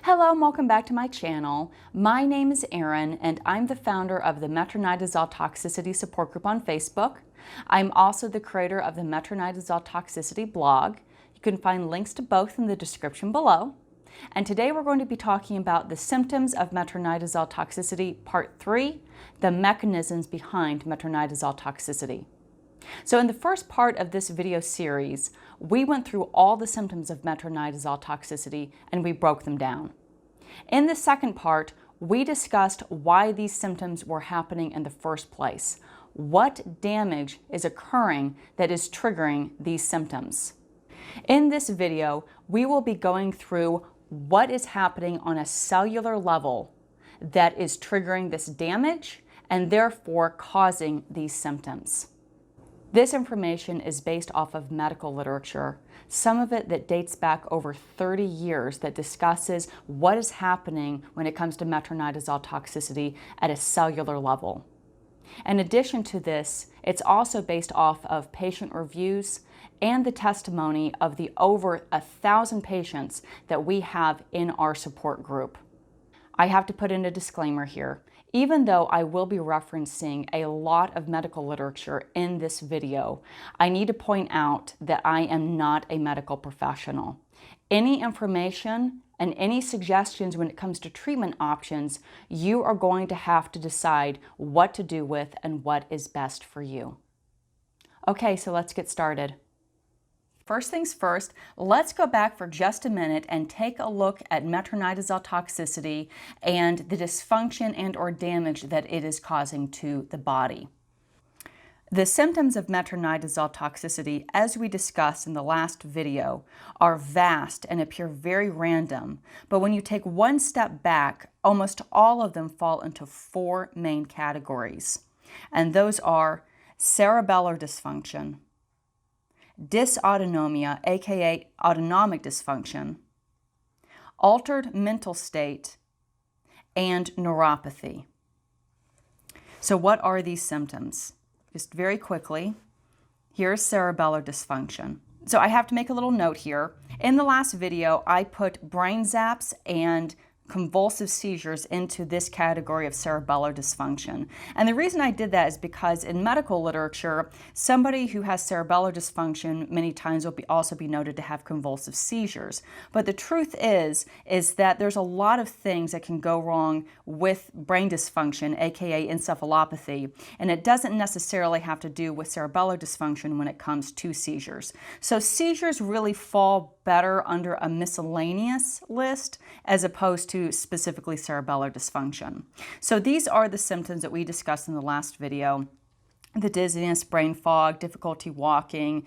Hello and welcome back to my channel. My name is Erin and I'm the founder of the Metronidazole Toxicity support group on Facebook. I'm also the creator of the Metronidazole Toxicity blog. You can find links to both in the description below. And today we're going to be talking about the symptoms of metronidazole toxicity, part 3, the mechanisms behind metronidazole toxicity. So in the first part of this video series, we went through all the symptoms of metronidazole toxicity and we broke them down. In the second part, we discussed why these symptoms were happening in the first place. What damage is occurring that is triggering these symptoms? In this video, we will be going through what is happening on a cellular level that is triggering this damage and therefore causing these symptoms. This information is based off of medical literature, some of it that dates back over 30 years that discusses what is happening when it comes to metronidazole toxicity at a cellular level. In addition to this, it's also based off of patient reviews and the testimony of the over 1,000 patients that we have in our support group. I have to put in a disclaimer here. Even though I will be referencing a lot of medical literature in this video, I need to point out that I am not a medical professional. Any information and any suggestions when it comes to treatment options, you are going to have to decide what to do with and what is best for you. Okay, so let's get started. First things first, let's go back for just a minute and take a look at metronidazole toxicity and the dysfunction and or damage that it is causing to the body. The symptoms of metronidazole toxicity, as we discussed in the last video, are vast and appear very random, but when you take one step back, almost all of them fall into 4 main categories, and those are cerebellar dysfunction, dysautonomia, aka autonomic dysfunction, altered mental state, and neuropathy. So what are these symptoms? Just very quickly, here's cerebellar dysfunction. So I have to make a little note here. In the last video, I put brain zaps and convulsive seizures into this category of cerebellar dysfunction. And the reason I did that is because in medical literature, somebody who has cerebellar dysfunction many times will also be noted to have convulsive seizures. But the truth is that there's a lot of things that can go wrong with brain dysfunction, aka encephalopathy, and it doesn't necessarily have to do with cerebellar dysfunction when it comes to seizures. So seizures really fall better under a miscellaneous list as opposed to specifically cerebellar dysfunction. So these are the symptoms that we discussed in the last video: the dizziness, brain fog, difficulty walking,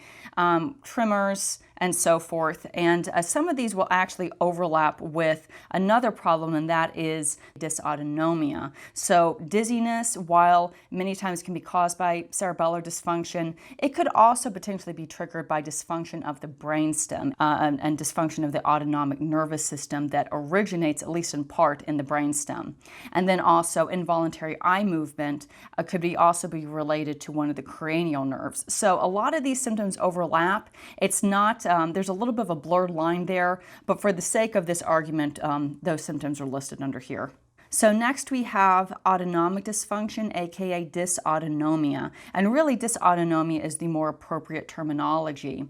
tremors, and so forth. And some of these will actually overlap with another problem, and that is dysautonomia. So dizziness, while many times can be caused by cerebellar dysfunction, it could also potentially be triggered by dysfunction of the brainstem and dysfunction of the autonomic nervous system that originates, at least in part, in the brainstem. And then also involuntary eye movement could also be related to one of the cranial nerves. So a lot of these symptoms overlap. It's not there's a little bit of a blurred line there, but for the sake of this argument, those symptoms are listed under here. So next we have autonomic dysfunction, aka dysautonomia. And really dysautonomia is the more appropriate terminology.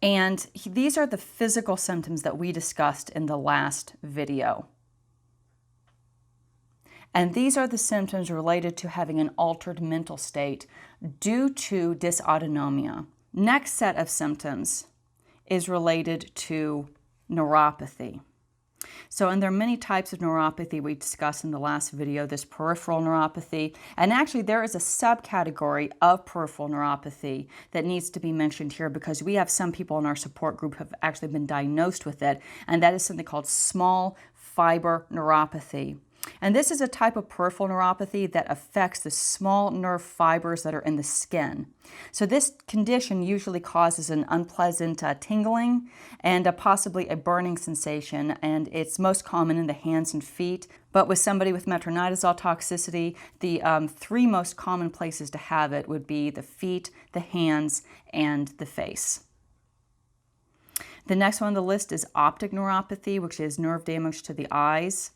And these are the physical symptoms that we discussed in the last video. And these are the symptoms related to having an altered mental state due to dysautonomia. Next set of symptoms is related to neuropathy. So, and there are many types of neuropathy we discussed in the last video. There's peripheral neuropathy, and actually there is a subcategory of peripheral neuropathy that needs to be mentioned here because we have some people in our support group who have actually been diagnosed with it, and that is something called small fiber neuropathy. And this is a type of peripheral neuropathy that affects the small nerve fibers that are in the skin. So this condition usually causes an unpleasant tingling and possibly a burning sensation, and it's most common in the hands and feet. But with somebody with metronidazole toxicity, the 3 most common places to have it would be the feet, the hands, and the face. The next one on the list is optic neuropathy, which is nerve damage to the eyes.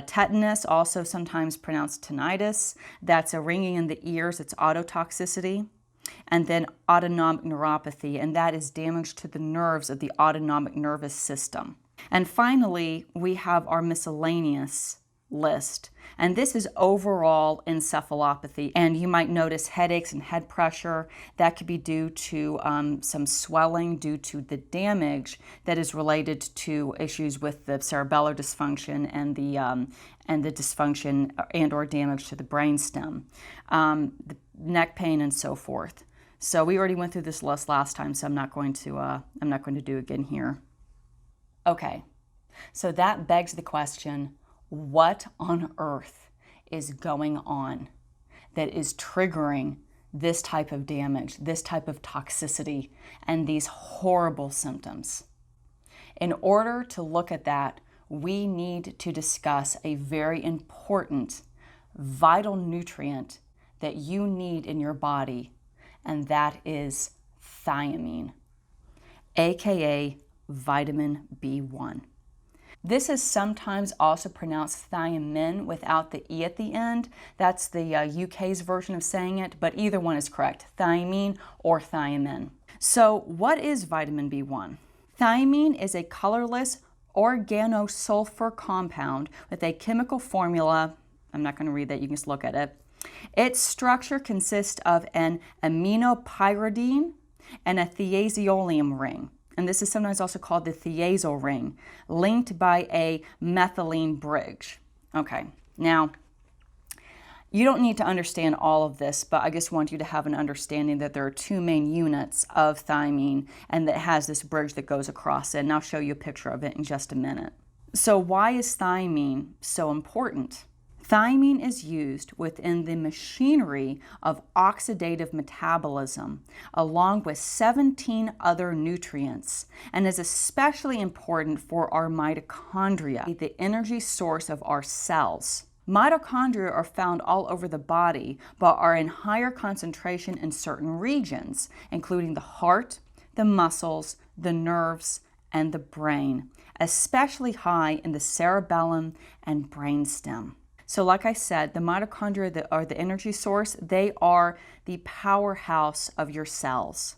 Tetanus, also sometimes pronounced tinnitus. That's a ringing in the ears. It's ototoxicity. And then autonomic neuropathy, and that is damage to the nerves of the autonomic nervous system. And finally, we have our miscellaneous list. And this is overall encephalopathy. And you might notice headaches and head pressure. That could be due to some swelling due to the damage that is related to issues with the cerebellar dysfunction and the dysfunction and/or damage to the brainstem, the neck pain, and so forth. So we already went through this list last time, so I'm not going to do it again here. Okay, so that begs the question, what on earth is going on that is triggering this type of damage, this type of toxicity, and these horrible symptoms? In order to look at that, we need to discuss a very important, vital nutrient that you need in your body, and that is thiamine, aka vitamin B1. This is sometimes also pronounced thiamine without the E at the end. That's the UK's version of saying it, but either one is correct, thiamine or thiamine. So what is vitamin B1? Thiamine is a colorless organosulfur compound with a chemical formula. I'm not going to read that, you can just look at it. Its structure consists of an aminopyridine and a thiaziolium ring. And this is sometimes also called the thiazole ring, linked by a methylene bridge. Okay, now, you don't need to understand all of this, but I just want you to have an understanding that there are two main units of thiamine and that has this bridge that goes across it. And I'll show you a picture of it in just a minute. So why is thiamine so important? Thiamine is used within the machinery of oxidative metabolism, along with 17 other nutrients, and is especially important for our mitochondria, the energy source of our cells. Mitochondria are found all over the body, but are in higher concentration in certain regions, including the heart, the muscles, the nerves, and the brain, especially high in the cerebellum and brainstem. So like I said, the mitochondria that are the energy source, they are the powerhouse of your cells.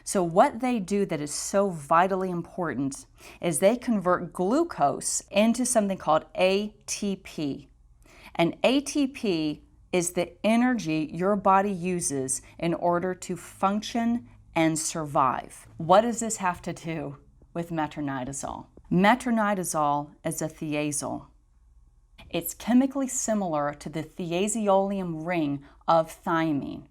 So what they do that is so vitally important is they convert glucose into something called ATP. And ATP is the energy your body uses in order to function and survive. What does this have to do with metronidazole? Metronidazole is a thiazole. It's chemically similar to the thiaziolium ring of thiamine.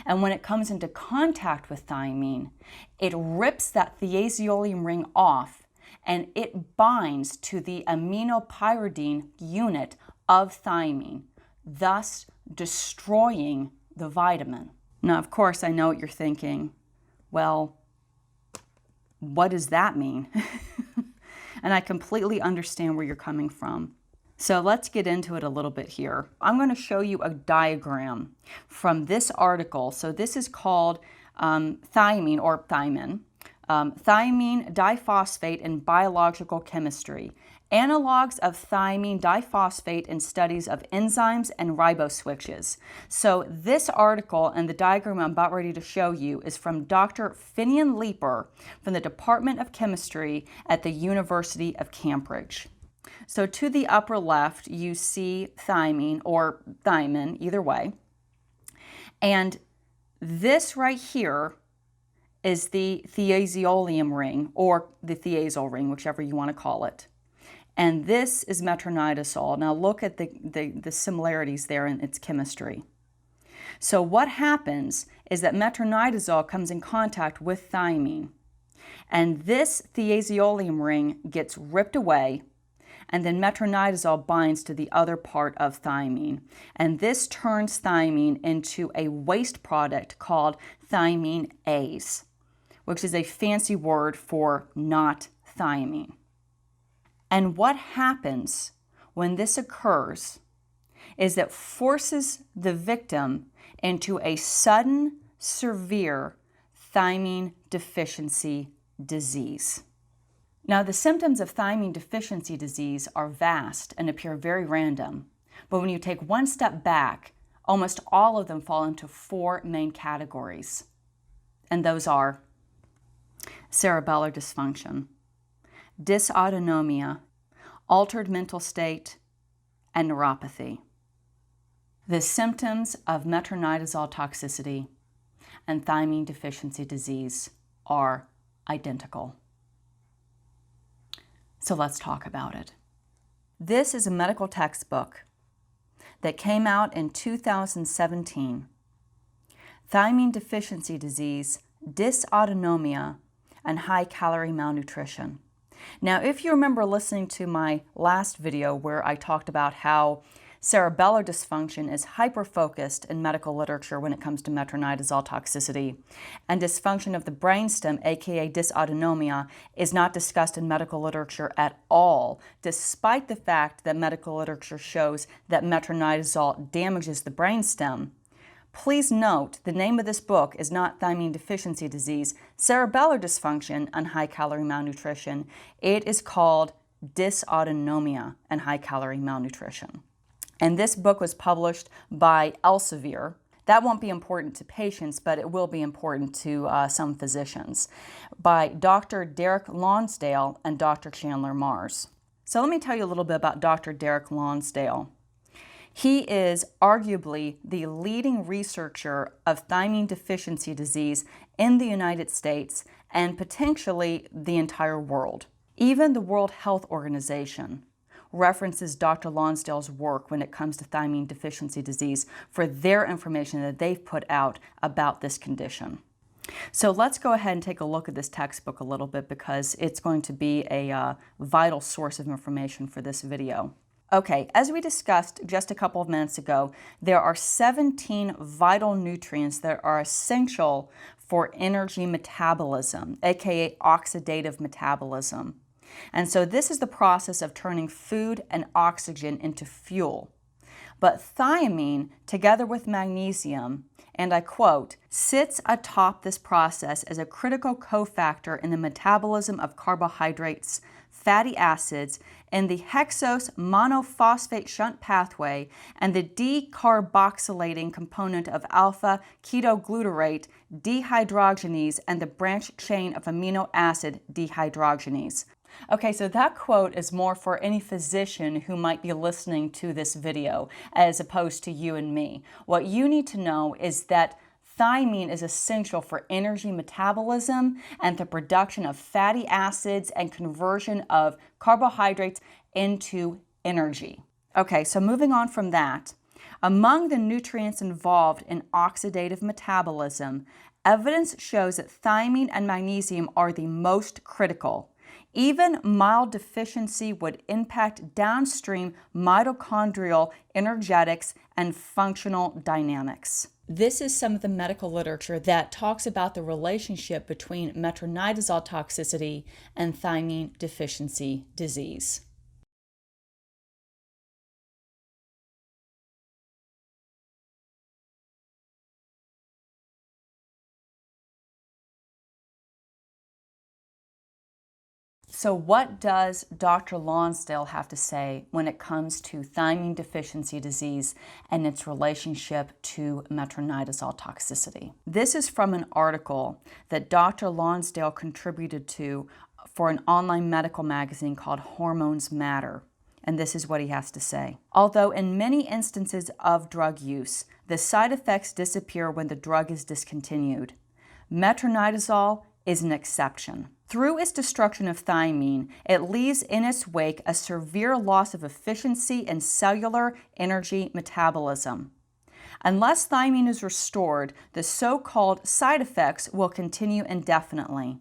And when it comes into contact with thiamine, it rips that thiaziolium ring off and it binds to the aminopyridine unit of thiamine, thus destroying the vitamin. Now, of course, I know what you're thinking. Well, what does that mean? And I completely understand where you're coming from. So let's get into it a little bit here. I'm going to show you a diagram from this article. So this is called thiamine or thiamine, thiamine diphosphate in biological chemistry, analogs of thiamine diphosphate in studies of enzymes and riboswitches. So this article and the diagram I'm about ready to show you is from Dr. Finian Leeper from the Department of Chemistry at the University of Cambridge. So to the upper left, you see thiamine or thiamine, either way. And this right here is the thiaziolium ring, or the thiazole ring, whichever you want to call it. And this is metronidazole. Now look at the similarities there in its chemistry. So what happens is that metronidazole comes in contact with thiamine. And this thiaziolium ring gets ripped away, and then metronidazole binds to the other part of thiamine. And this turns thiamine into a waste product called thiamine A's, which is a fancy word for not thiamine. And what happens when this occurs is that forces the victim into a sudden, severe thiamine deficiency disease. Now, the symptoms of thiamine deficiency disease are vast and appear very random, but when you take one step back, almost all of them fall into four main categories, and those are cerebellar dysfunction, dysautonomia, altered mental state, and neuropathy. The symptoms of metronidazole toxicity and thiamine deficiency disease are identical. So let's talk about it. This is a medical textbook that came out in 2017. Thiamine deficiency disease, dysautonomia, and high-calorie malnutrition. Now, if you remember listening to my last video where I talked about how cerebellar dysfunction is hyper-focused in medical literature when it comes to metronidazole toxicity, and dysfunction of the brainstem, aka dysautonomia, is not discussed in medical literature at all, despite the fact that medical literature shows that metronidazole damages the brainstem. Please note, the name of this book is not thiamine deficiency disease, cerebellar dysfunction, and high-calorie malnutrition. It is called dysautonomia and high-calorie malnutrition. And this book was published by Elsevier. That won't be important to patients, but it will be important to some physicians, by Dr. Derek Lonsdale and Dr. Chandler Mars. So let me tell you a little bit about Dr. Derek Lonsdale. He is arguably the leading researcher of thiamine deficiency disease in the United States and potentially the entire world. Even the World Health Organization references Dr. Lonsdale's work when it comes to thiamine deficiency disease for their information that they've put out about this condition. So let's go ahead and take a look at this textbook a little bit because it's going to be a vital source of information for this video. Okay, as we discussed just a couple of minutes ago, there are 17 vital nutrients that are essential for energy metabolism, aka oxidative metabolism. And so this is the process of turning food and oxygen into fuel. But thiamine, together with magnesium, and I quote, sits atop this process as a critical cofactor in the metabolism of carbohydrates, fatty acids, and the hexose monophosphate shunt pathway, and the decarboxylating component of alpha-ketoglutarate dehydrogenase and the branched chain of amino acid dehydrogenase. Okay, so that quote is more for any physician who might be listening to this video as opposed to you and me. What you need to know is that thiamine is essential for energy metabolism and the production of fatty acids and conversion of carbohydrates into energy. Okay, so moving on from that, among the nutrients involved in oxidative metabolism, evidence shows that thiamine and magnesium are the most critical. Even mild deficiency would impact downstream mitochondrial energetics and functional dynamics. This is some of the medical literature that talks about the relationship between metronidazole toxicity and thiamine deficiency disease. So what does Dr. Lonsdale have to say when it comes to thiamine deficiency disease and its relationship to metronidazole toxicity? This is from an article that Dr. Lonsdale contributed to for an online medical magazine called Hormones Matter. And this is what he has to say. Although in many instances of drug use, the side effects disappear when the drug is discontinued, metronidazole is an exception. Through its destruction of thiamine, it leaves in its wake a severe loss of efficiency in cellular energy metabolism. Unless thiamine is restored, the so-called side effects will continue indefinitely.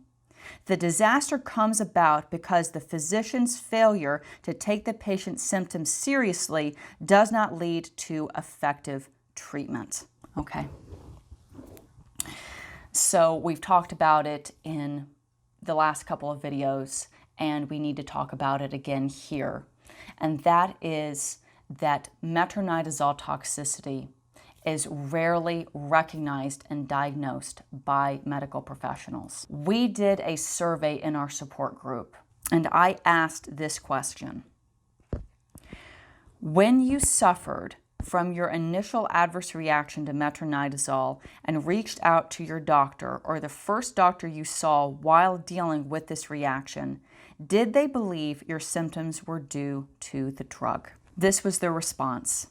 The disaster comes about because the physician's failure to take the patient's symptoms seriously does not lead to effective treatment. Okay. So we've talked about it in the last couple of videos, and we need to talk about it again here. And that is that metronidazole toxicity is rarely recognized and diagnosed by medical professionals. We did a survey in our support group, and I asked this question. When you suffered from your initial adverse reaction to metronidazole and reached out to your doctor or the first doctor you saw while dealing with this reaction, did they believe your symptoms were due to the drug? This was their response.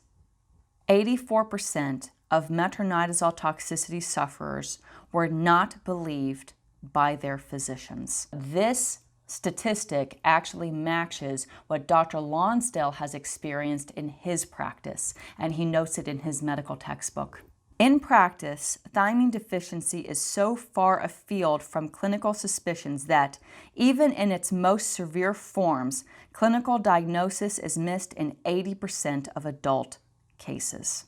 84% of metronidazole toxicity sufferers were not believed by their physicians. This statistic actually matches what Dr. Lonsdale has experienced in his practice, and he notes it in his medical textbook. In practice, thiamine deficiency is so far afield from clinical suspicions that, even in its most severe forms, clinical diagnosis is missed in 80% of adult cases.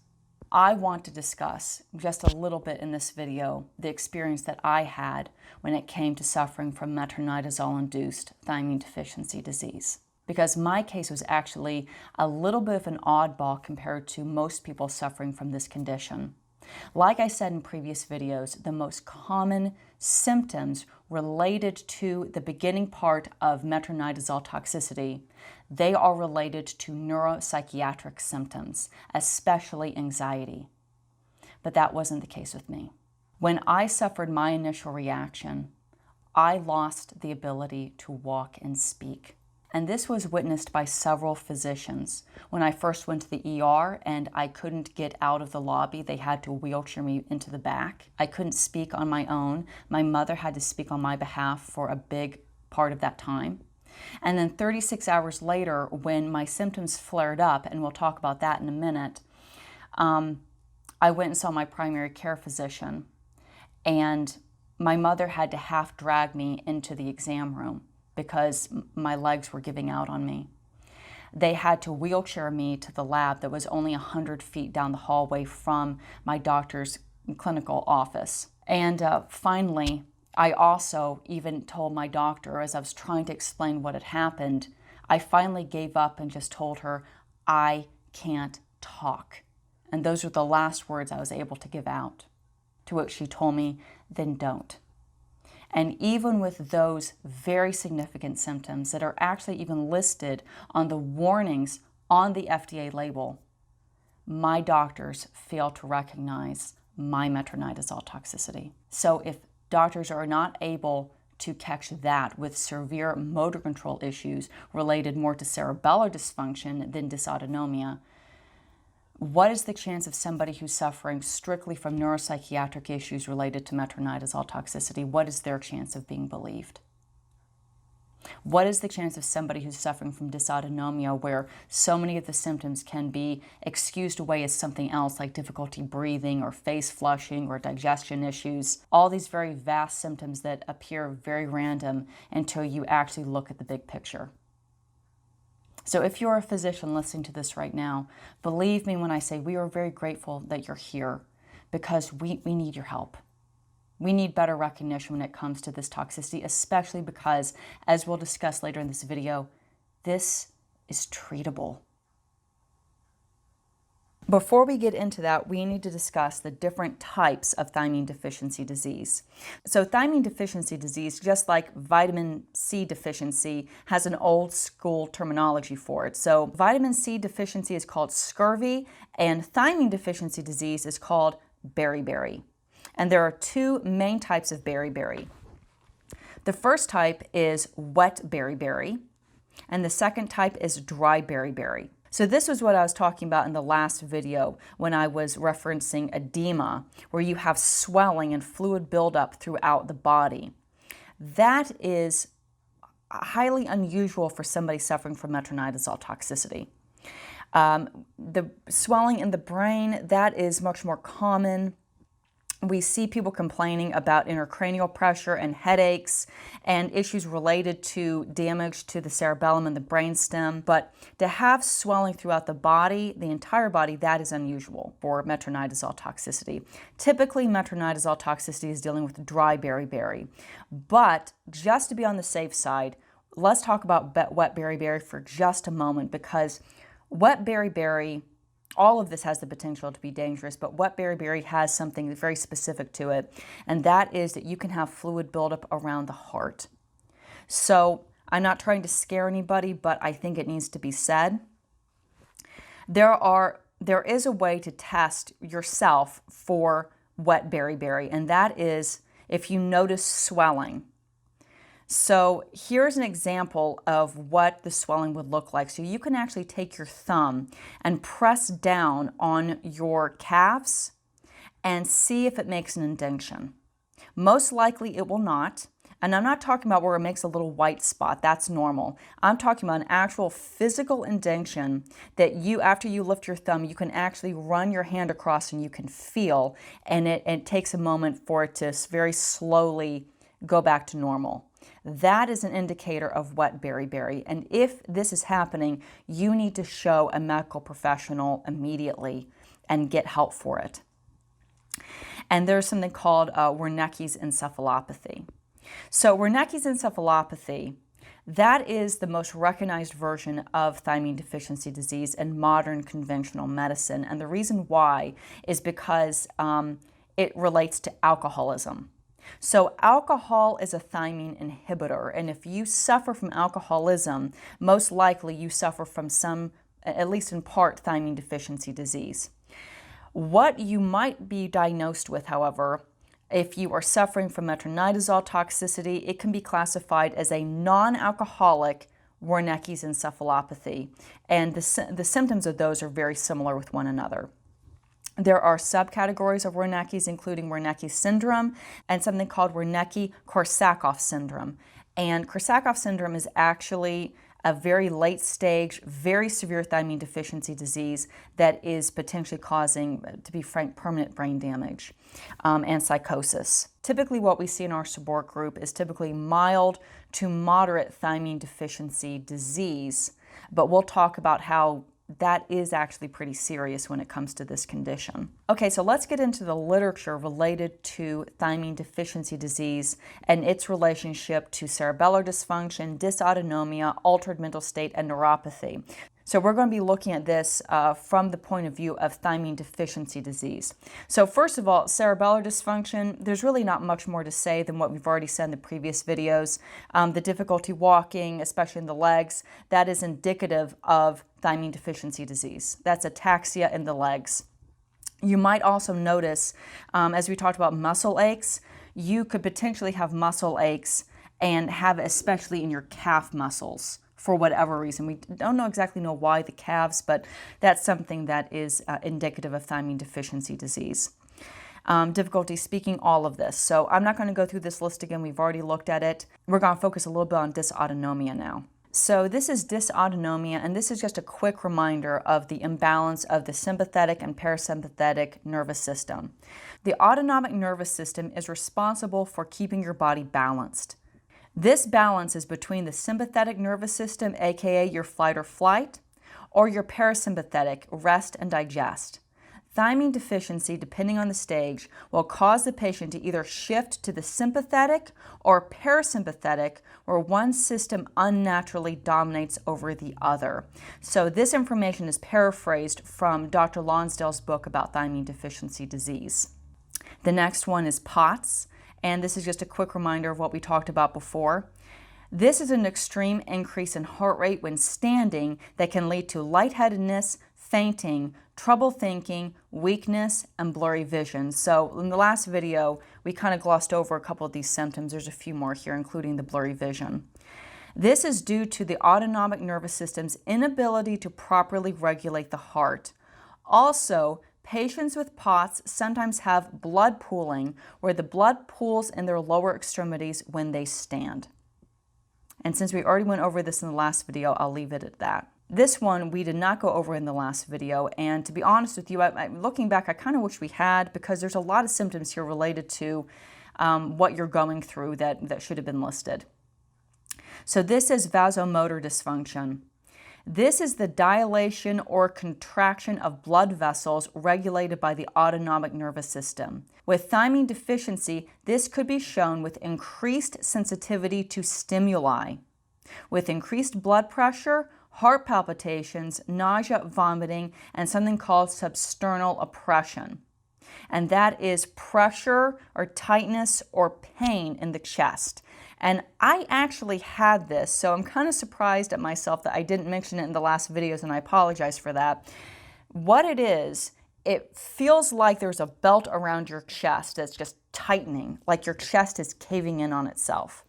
I want to discuss just a little bit in this video the experience that I had when it came to suffering from metronidazole-induced thiamine deficiency disease. Because my case was actually a little bit of an oddball compared to most people suffering from this condition. Like I said in previous videos, the most common symptoms related to the beginning part of metronidazole toxicity, they are related to neuropsychiatric symptoms, especially anxiety. But that wasn't the case with me. When I suffered my initial reaction, I lost the ability to walk and speak. And this was witnessed by several physicians. When I first went to the ER and I couldn't get out of the lobby, they had to wheelchair me into the back. I couldn't speak on my own. My mother had to speak on my behalf for a big part of that time. And then 36 hours later, when my symptoms flared up, and we'll talk about that in a minute, I went and saw my primary care physician, and my mother had to half drag me into the exam room because my legs were giving out on me. They had to wheelchair me to the lab that was only 100 feet down the hallway from my doctor's clinical office. And finally, I also even told my doctor, as I was trying to explain what had happened, I finally gave up and just told her, I can't talk. And those were the last words I was able to give out. To which she told me, then don't. And even with those very significant symptoms that are actually even listed on the warnings on the FDA label, my doctors failed to recognize my metronidazole toxicity. So if doctors are not able to catch that with severe motor control issues related more to cerebellar dysfunction than dysautonomia, what is the chance of somebody who's suffering strictly from neuropsychiatric issues related to metronidazole toxicity? What is their chance of being believed? What is the chance of somebody who's suffering from dysautonomia, where so many of the symptoms can be excused away as something else, like difficulty breathing or face flushing or digestion issues? All these very vast symptoms that appear very random until you actually look at the big picture. So if you're a physician listening to this right now, believe me when I say we are very grateful that you're here, because we need your help. We need better recognition when it comes to this toxicity, especially because, as we'll discuss later in this video, this is treatable. Before we get into that, we need to discuss the different types of thiamine deficiency disease. So thiamine deficiency disease, just like vitamin C deficiency, has an old school terminology for it. So vitamin C deficiency is called scurvy, and thiamine deficiency disease is called beriberi. And there are two main types of beriberi. The first type is wet beriberi, and the second type is dry beriberi. So this was what I was talking about in the last video when I was referencing edema, where you have swelling and fluid buildup throughout the body. That is highly unusual for somebody suffering from metronidazole toxicity. The swelling in the brain, that is much more common. We see people complaining about intracranial pressure and headaches and issues related to damage to the cerebellum and the brainstem. But to have swelling throughout the body, the entire body, that is unusual for metronidazole toxicity. Typically, metronidazole toxicity is dealing with dry beriberi. But just to be on the safe side, let's talk about wet beriberi for just a moment, because wet beriberi All of this has the potential to be dangerous, but wet beriberi has something very specific to it, and that is that you can have fluid buildup around the heart. So I'm not trying to scare anybody, but I think it needs to be said. There is a way to test yourself for wet beriberi, and that is if you notice swelling. So here's an example of what the swelling would look like. So you can actually take your thumb and press down on your calves and see if it makes an indentation. Most likely it will not. And I'm not talking about where it makes a little white spot. That's normal. I'm talking about an actual physical indentation that after you lift your thumb, you can actually run your hand across and you can feel, and it takes a moment for it to very slowly go back to normal. That is an indicator of wet beriberi, and if this is happening, you need to show a medical professional immediately and get help for it. And there's something called Wernicke's encephalopathy. So Wernicke's encephalopathy, that is the most recognized version of thiamine deficiency disease in modern conventional medicine, and the reason why is because it relates to alcoholism. So alcohol is a thiamine inhibitor, and if you suffer from alcoholism, most likely you suffer from some, at least in part, thiamine deficiency disease. What you might be diagnosed with, however, if you are suffering from metronidazole toxicity, it can be classified as a non-alcoholic Wernicke's encephalopathy, and the symptoms of those are very similar with one another. There are subcategories of Wernicke's, including Wernicke's syndrome and something called Wernicke-Korsakoff syndrome. And Korsakoff syndrome is actually a very late stage, very severe thiamine deficiency disease that is potentially causing, to be frank, permanent brain damage and psychosis. Typically what we see in our support group is typically mild to moderate thiamine deficiency disease, but we'll talk about how that is actually pretty serious when it comes to this condition. Okay, so let's get into the literature related to thiamine deficiency disease and its relationship to cerebellar dysfunction, dysautonomia, altered mental state, and neuropathy. So we're going to be looking at this from the point of view of thiamine deficiency disease. So first of all, cerebellar dysfunction, there's really not much more to say than what we've already said in the previous videos. The difficulty walking, especially in the legs, that is indicative of thiamine deficiency disease. That's ataxia in the legs. You might also notice, as we talked about muscle aches, you could potentially have muscle aches and have it especially in your calf muscles. For whatever reason. We don't exactly know why the calves, but that's something that is indicative of thiamine deficiency disease. Difficulty speaking, all of this. So I'm not going to go through this list again. We've already looked at it. We're going to focus a little bit on dysautonomia now. So this is dysautonomia, and this is just a quick reminder of the imbalance of the sympathetic and parasympathetic nervous system. The autonomic nervous system is responsible for keeping your body balanced. This balance is between the sympathetic nervous system, aka your fight or flight, or your parasympathetic, rest and digest. Thiamine deficiency, depending on the stage, will cause the patient to either shift to the sympathetic or parasympathetic, where one system unnaturally dominates over the other. So this information is paraphrased from Dr. Lonsdale's book about thiamine deficiency disease. The next one is POTS. And this is just a quick reminder of what we talked about before. This is an extreme increase in heart rate when standing that can lead to lightheadedness, fainting, trouble thinking, weakness, and blurry vision. So in the last video, we kind of glossed over a couple of these symptoms. There's a few more here, including the blurry vision. This is due to the autonomic nervous system's inability to properly regulate the heart. Also, patients with POTS sometimes have blood pooling, where the blood pools in their lower extremities when they stand. And since we already went over this in the last video, I'll leave it at that. This one we did not go over in the last video, and to be honest with you, looking back, I kind of wish we had, because there's a lot of symptoms here related to what you're going through that should have been listed. So this is vasomotor dysfunction. This is the dilation or contraction of blood vessels regulated by the autonomic nervous system. With thiamine deficiency, this could be shown with increased sensitivity to stimuli, with increased blood pressure, heart palpitations, nausea, vomiting, and something called substernal oppression. And that is pressure or tightness or pain in the chest. And I actually had this, so I'm kind of surprised at myself that I didn't mention it in the last videos, and I apologize for that. What it is, it feels like there's a belt around your chest that's just tightening, like your chest is caving in on itself.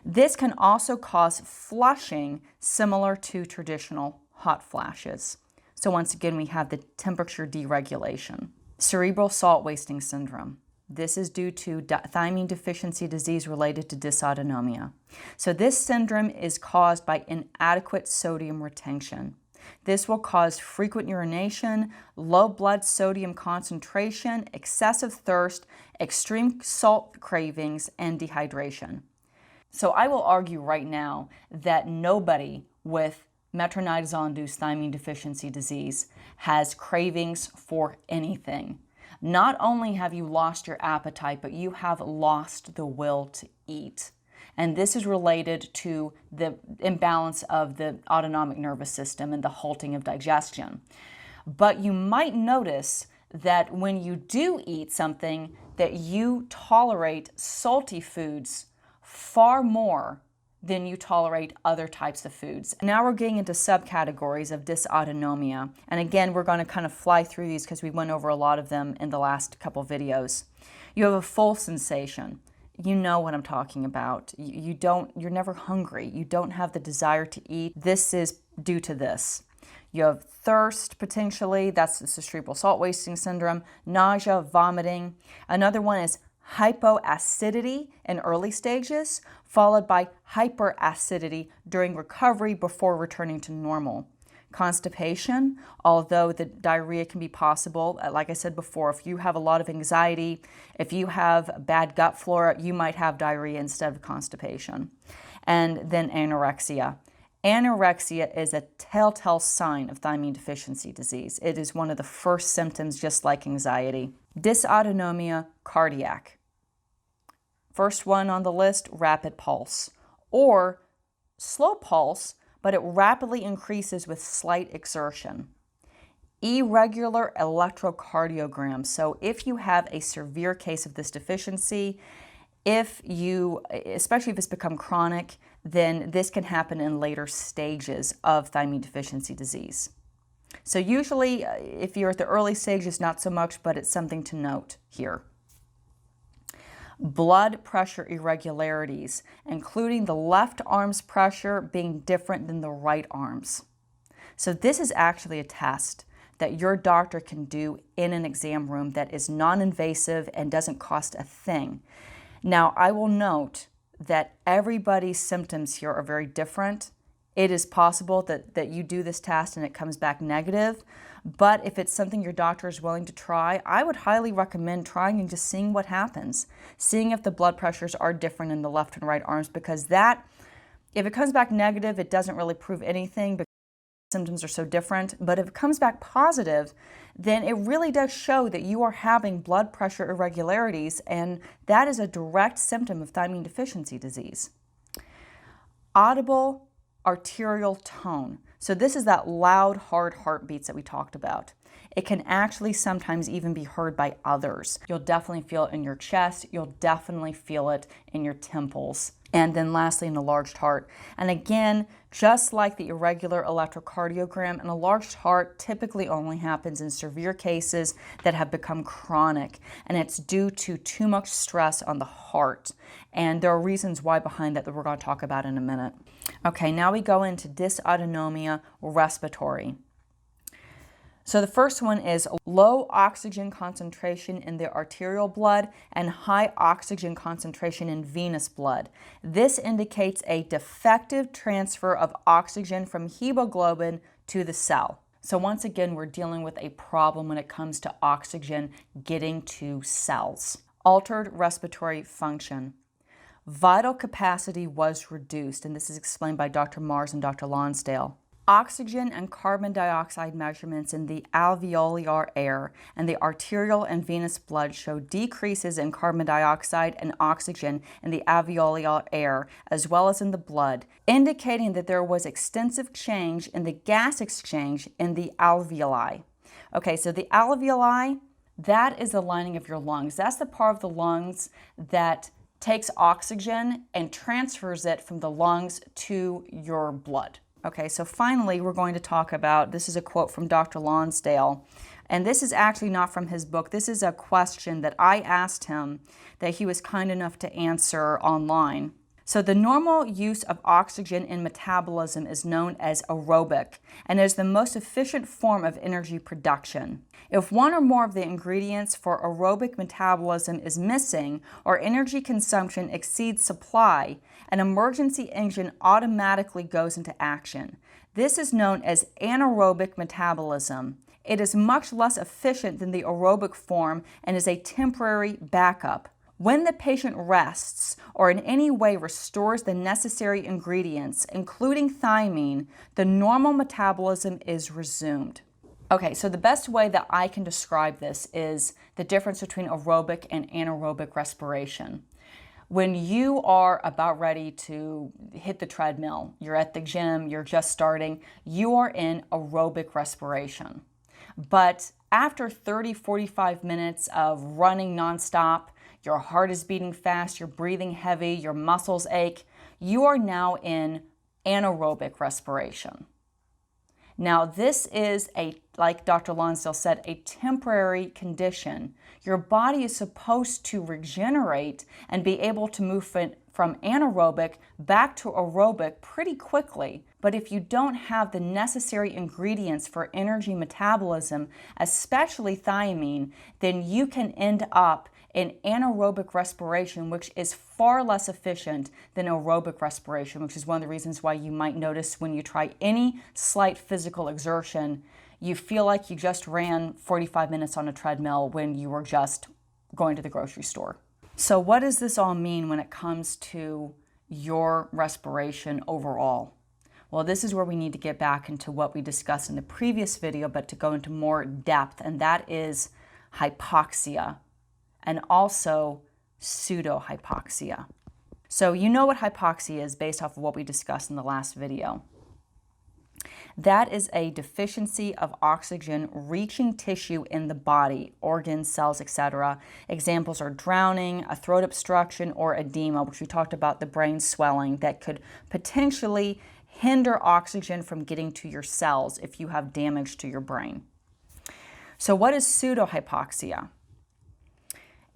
This can also cause flushing similar to traditional hot flashes. So once again, we have the temperature deregulation. Cerebral salt wasting syndrome. This is due to thiamine deficiency disease related to dysautonomia. So this syndrome is caused by inadequate sodium retention. This will cause frequent urination, low blood sodium concentration, excessive thirst, extreme salt cravings, and dehydration. So I will argue right now that nobody with metronidazole-induced thiamine deficiency disease has cravings for anything. Not only have you lost your appetite, but you have lost the will to eat. And this is related to the imbalance of the autonomic nervous system and the halting of digestion. But you might notice that when you do eat something, that you tolerate salty foods far more than you tolerate other types of foods. Now we're getting into subcategories of dysautonomia. And again, we're going to kind of fly through these because we went over a lot of them in the last couple videos. You have a full sensation. You know what I'm talking about. You're never hungry. You don't have the desire to eat. This is due to this. You have thirst, potentially. That's the cerebral salt wasting syndrome. Nausea, vomiting. Another one is hypoacidity in early stages, followed by hyperacidity during recovery before returning to normal. Constipation, although the diarrhea can be possible, like I said before, if you have a lot of anxiety, if you have bad gut flora, you might have diarrhea instead of constipation. And then anorexia. Anorexia is a telltale sign of thiamine deficiency disease. It is one of the first symptoms, just like anxiety. Dysautonomia, cardiac. First one on the list, rapid pulse, or slow pulse, but it rapidly increases with slight exertion. Irregular electrocardiogram. So if you have a severe case of this deficiency, especially if it's become chronic, then this can happen in later stages of thiamine deficiency disease. So usually, if you're at the early stages, not so much, but it's something to note here. Blood pressure irregularities, including the left arm's pressure being different than the right arm's. So this is actually a test that your doctor can do in an exam room that is non-invasive and doesn't cost a thing. Now, I will note that everybody's symptoms here are very different. It is possible that you do this test and it comes back negative, but if it's something your doctor is willing to try, I would highly recommend trying and just seeing what happens, seeing if the blood pressures are different in the left and right arms, because if it comes back negative, it doesn't really prove anything because symptoms are so different. But if it comes back positive, then it really does show that you are having blood pressure irregularities, and that is a direct symptom of thiamine deficiency disease. Audible arterial tone. So this is that loud, hard heartbeats that we talked about. It can actually sometimes even be heard by others. You'll definitely feel it in your chest. You'll definitely feel it in your temples. And then lastly, an enlarged heart. And again, just like the irregular electrocardiogram, an enlarged heart typically only happens in severe cases that have become chronic. And it's due to too much stress on the heart. And there are reasons why behind that we're going to talk about in a minute. Okay, now we go into dysautonomia respiratory. So the first one is low oxygen concentration in the arterial blood and high oxygen concentration in venous blood. This indicates a defective transfer of oxygen from hemoglobin to the cell. So once again, we're dealing with a problem when it comes to oxygen getting to cells. Altered respiratory function. Vital capacity was reduced, and this is explained by Dr. Mars and Dr. Lonsdale. Oxygen and carbon dioxide measurements in the alveolar air and the arterial and venous blood show decreases in carbon dioxide and oxygen in the alveolar air as well as in the blood, indicating that there was extensive change in the gas exchange in the alveoli. Okay, so the alveoli, that is the lining of your lungs. That's the part of the lungs that takes oxygen and transfers it from the lungs to your blood. Okay, so finally we're going to talk about, this is a quote from Dr. Lonsdale, and this is actually not from his book. This is a question that I asked him that he was kind enough to answer online. So the normal use of oxygen in metabolism is known as aerobic and is the most efficient form of energy production. If one or more of the ingredients for aerobic metabolism is missing or energy consumption exceeds supply, an emergency engine automatically goes into action. This is known as anaerobic metabolism. It is much less efficient than the aerobic form and is a temporary backup. When the patient rests or in any way restores the necessary ingredients, including thiamine, the normal metabolism is resumed. Okay, so the best way that I can describe this is the difference between aerobic and anaerobic respiration. When you are about ready to hit the treadmill, you're at the gym, you're just starting, you are in aerobic respiration. But after 30-45 minutes of running nonstop, your heart is beating fast, you're breathing heavy, your muscles ache, you are now in anaerobic respiration. Now, this is like Dr. Lonsdale said, a temporary condition. Your body is supposed to regenerate and be able to move from anaerobic back to aerobic pretty quickly. But if you don't have the necessary ingredients for energy metabolism, especially thiamine, then you can end up in anaerobic respiration, which is far less efficient than aerobic respiration, which is one of the reasons why you might notice when you try any slight physical exertion, you feel like you just ran 45 minutes on a treadmill when you were just going to the grocery store. So what does this all mean when it comes to your respiration overall? Well, this is where we need to get back into what we discussed in the previous video, but to go into more depth, and that is hypoxia and also pseudohypoxia. So you know what hypoxia is based off of what we discussed in the last video. That is a deficiency of oxygen reaching tissue in the body, organs, cells, etc. Examples are drowning, a throat obstruction, or edema, which we talked about, the brain swelling that could potentially hinder oxygen from getting to your cells if you have damage to your brain. So what is pseudohypoxia?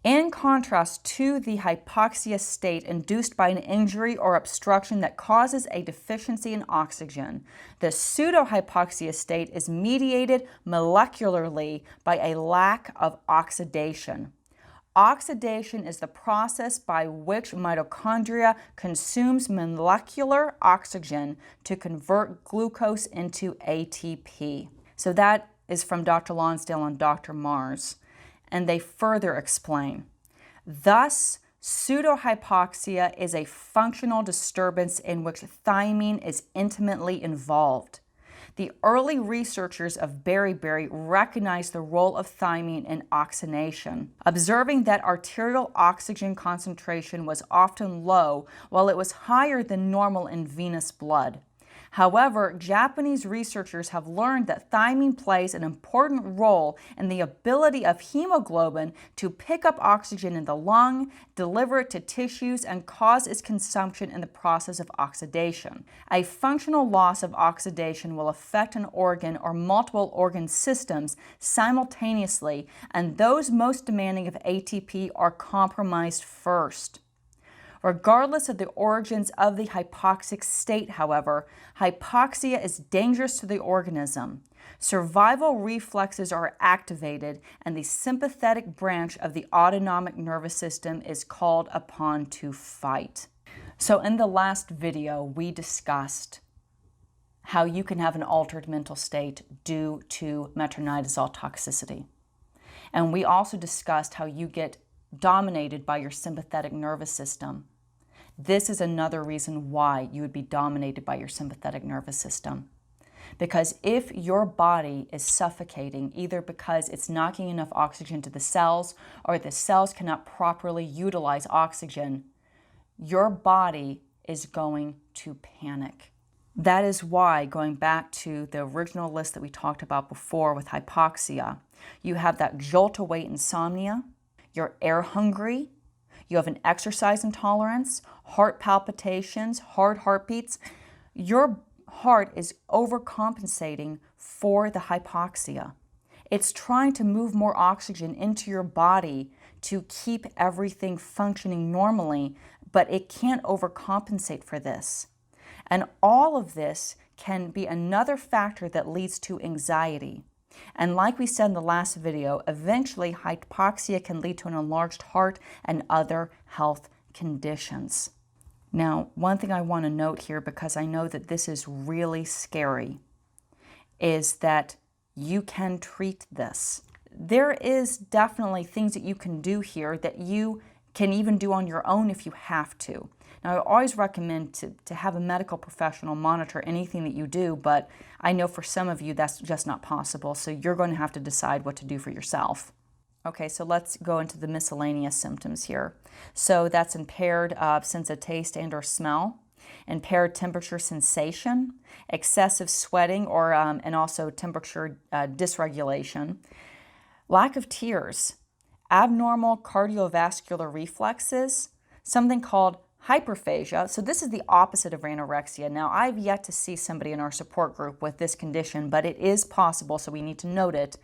In contrast to the hypoxia state induced by an injury or obstruction that causes a deficiency in oxygen, the pseudohypoxia state is mediated molecularly by a lack of oxidation. Oxidation is the process by which mitochondria consumes molecular oxygen to convert glucose into ATP. So that is from Dr. Lonsdale and Dr. Mars. And they further explain. Thus, pseudohypoxia is a functional disturbance in which thiamine is intimately involved. The early researchers of Beriberi recognized the role of thiamine in oxygenation, observing that arterial oxygen concentration was often low while it was higher than normal in venous blood. However, Japanese researchers have learned that thiamine plays an important role in the ability of hemoglobin to pick up oxygen in the lung, deliver it to tissues, and cause its consumption in the process of oxidation. A functional loss of oxidation will affect an organ or multiple organ systems simultaneously, and those most demanding of ATP are compromised first. Regardless of the origins of the hypoxic state, however, hypoxia is dangerous to the organism. Survival reflexes are activated, and the sympathetic branch of the autonomic nervous system is called upon to fight. So in the last video, we discussed how you can have an altered mental state due to metronidazole toxicity. And we also discussed how you get dominated by your sympathetic nervous system. This is another reason why you would be dominated by your sympathetic nervous system. Because if your body is suffocating, either because it's not getting enough oxygen to the cells or the cells cannot properly utilize oxygen, your body is going to panic. That is why, going back to the original list that we talked about before with hypoxia, you have that jolt-awake insomnia, you're air hungry, you have an exercise intolerance, heart palpitations, hard heartbeats. Your heart is overcompensating for the hypoxia. It's trying to move more oxygen into your body to keep everything functioning normally, but it can't overcompensate for this. And all of this can be another factor that leads to anxiety. And like we said in the last video, eventually hypoxia can lead to an enlarged heart and other health conditions. Now, one thing I want to note here, because I know that this is really scary, is that you can treat this. There is definitely things that you can do here that you can even do on your own if you have to. Now, I always recommend to have a medical professional monitor anything that you do, but I know for some of you that's just not possible, so you're going to have to decide what to do for yourself. Okay, so let's go into the miscellaneous symptoms here. So that's impaired sense of taste and or smell, impaired temperature sensation, excessive sweating or and also temperature dysregulation, lack of tears, abnormal cardiovascular reflexes, something called hyperphagia. So this is the opposite of anorexia. Now, I've yet to see somebody in our support group with this condition, but it is possible, so we need to note it.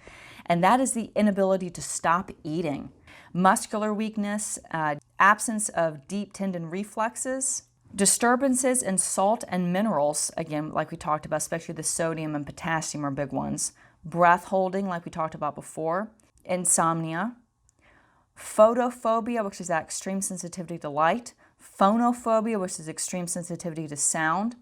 And that is the inability to stop eating. Muscular weakness, absence of deep tendon reflexes, disturbances in salt and minerals, again, like we talked about, especially the sodium and potassium are big ones, breath holding, like we talked about before, insomnia, photophobia, which is that extreme sensitivity to light, phonophobia, which is extreme sensitivity to sound,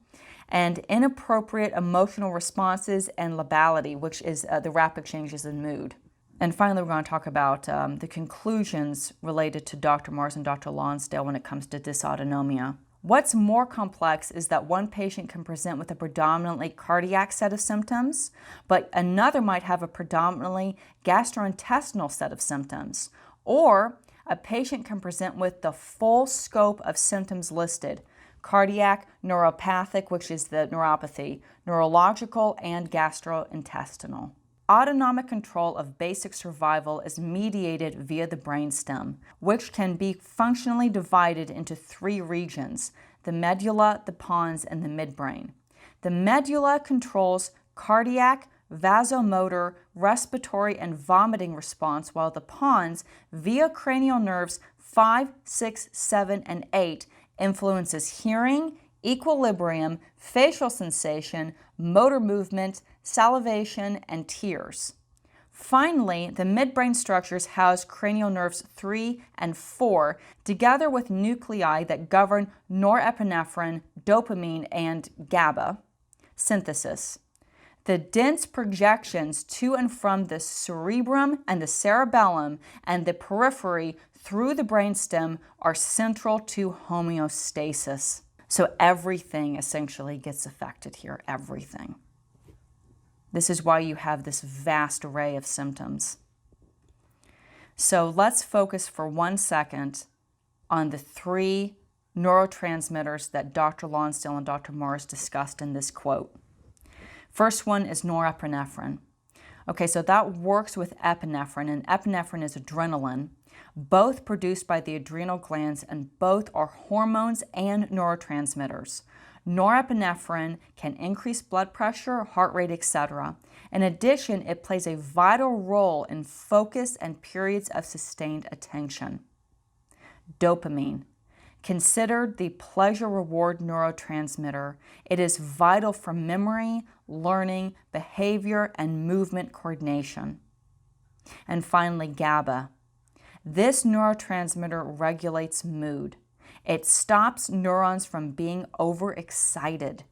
and inappropriate emotional responses and lability, which is the rapid changes in mood. And finally, we're going to talk about the conclusions related to Dr. Mars and Dr. Lonsdale when it comes to dysautonomia. What's more complex is that one patient can present with a predominantly cardiac set of symptoms, but another might have a predominantly gastrointestinal set of symptoms. Or a patient can present with the full scope of symptoms listed: cardiac, neuropathic, which is the neuropathy, neurological, and gastrointestinal. Autonomic control of basic survival is mediated via the brainstem, which can be functionally divided into three regions: the medulla, the pons, and the midbrain. The medulla controls cardiac, vasomotor, respiratory, and vomiting response, while the pons, via cranial nerves 5, 6, 7, and 8, influences hearing, equilibrium, facial sensation, motor movement, salivation, and tears. Finally, the midbrain structures house cranial nerves 3 and 4, together with nuclei that govern norepinephrine, dopamine, and GABA synthesis. The dense projections to and from the cerebrum and the cerebellum and the periphery through the brainstem are central to homeostasis. So everything essentially gets affected here, everything. This is why you have this vast array of symptoms. So let's focus for 1 second on the 3 neurotransmitters that Dr. Lonsdale and Dr. Mars discussed in this quote. First one is norepinephrine. Okay, so that works with epinephrine, and epinephrine is adrenaline, both produced by the adrenal glands, and both are hormones and neurotransmitters. Norepinephrine can increase blood pressure, heart rate, etc. In addition, it plays a vital role in focus and periods of sustained attention. Dopamine. Considered the pleasure-reward neurotransmitter, it is vital for memory, learning, behavior, and movement coordination. And finally, GABA. This neurotransmitter regulates mood. It stops neurons from being overexcited.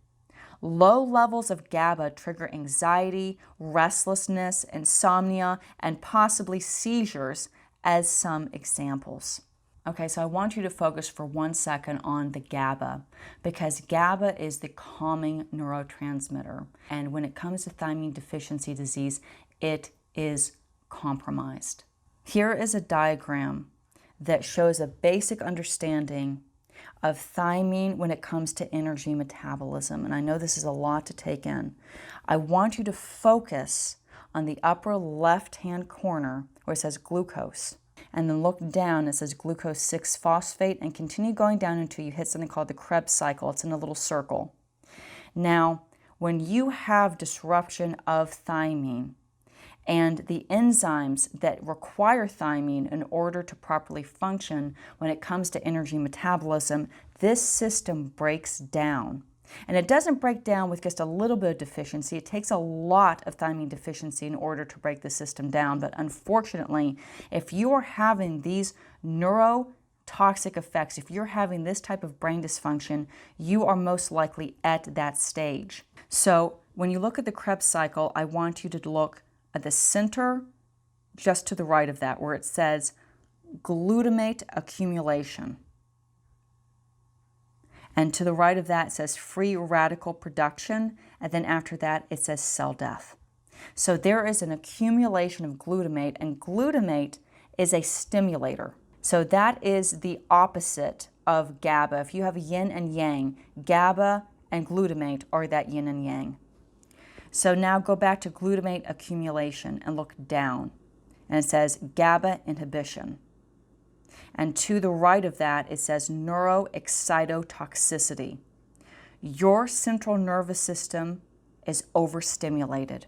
Low levels of GABA trigger anxiety, restlessness, insomnia, and possibly seizures as some examples. Okay, so I want you to focus for 1 second on the GABA, because GABA is the calming neurotransmitter. And when it comes to thiamine deficiency disease, it is compromised. Here is a diagram that shows a basic understanding of thiamine when it comes to energy metabolism. And I know this is a lot to take in. I want you to focus on the upper left-hand corner where it says glucose. And then look down, it says glucose 6-phosphate, and continue going down until you hit something called the Krebs cycle. It's in a little circle. Now, when you have disruption of thiamine and the enzymes that require thiamine in order to properly function when it comes to energy metabolism, this system breaks down. And it doesn't break down with just a little bit of deficiency. It takes a lot of thiamine deficiency in order to break the system down. But unfortunately, if you are having these neurotoxic effects, if you're having this type of brain dysfunction, you are most likely at that stage. So when you look at the Krebs cycle, I want you to look at the center just to the right of that where it says glutamate accumulation. And to the right of that, it says free radical production, and then after that, it says cell death. So there is an accumulation of glutamate, and glutamate is a stimulator. So that is the opposite of GABA. If you have yin and yang, GABA and glutamate are that yin and yang. So now go back to glutamate accumulation and look down, and it says GABA inhibition. And to the right of that, it says neuroexcitotoxicity. Your central nervous system is overstimulated.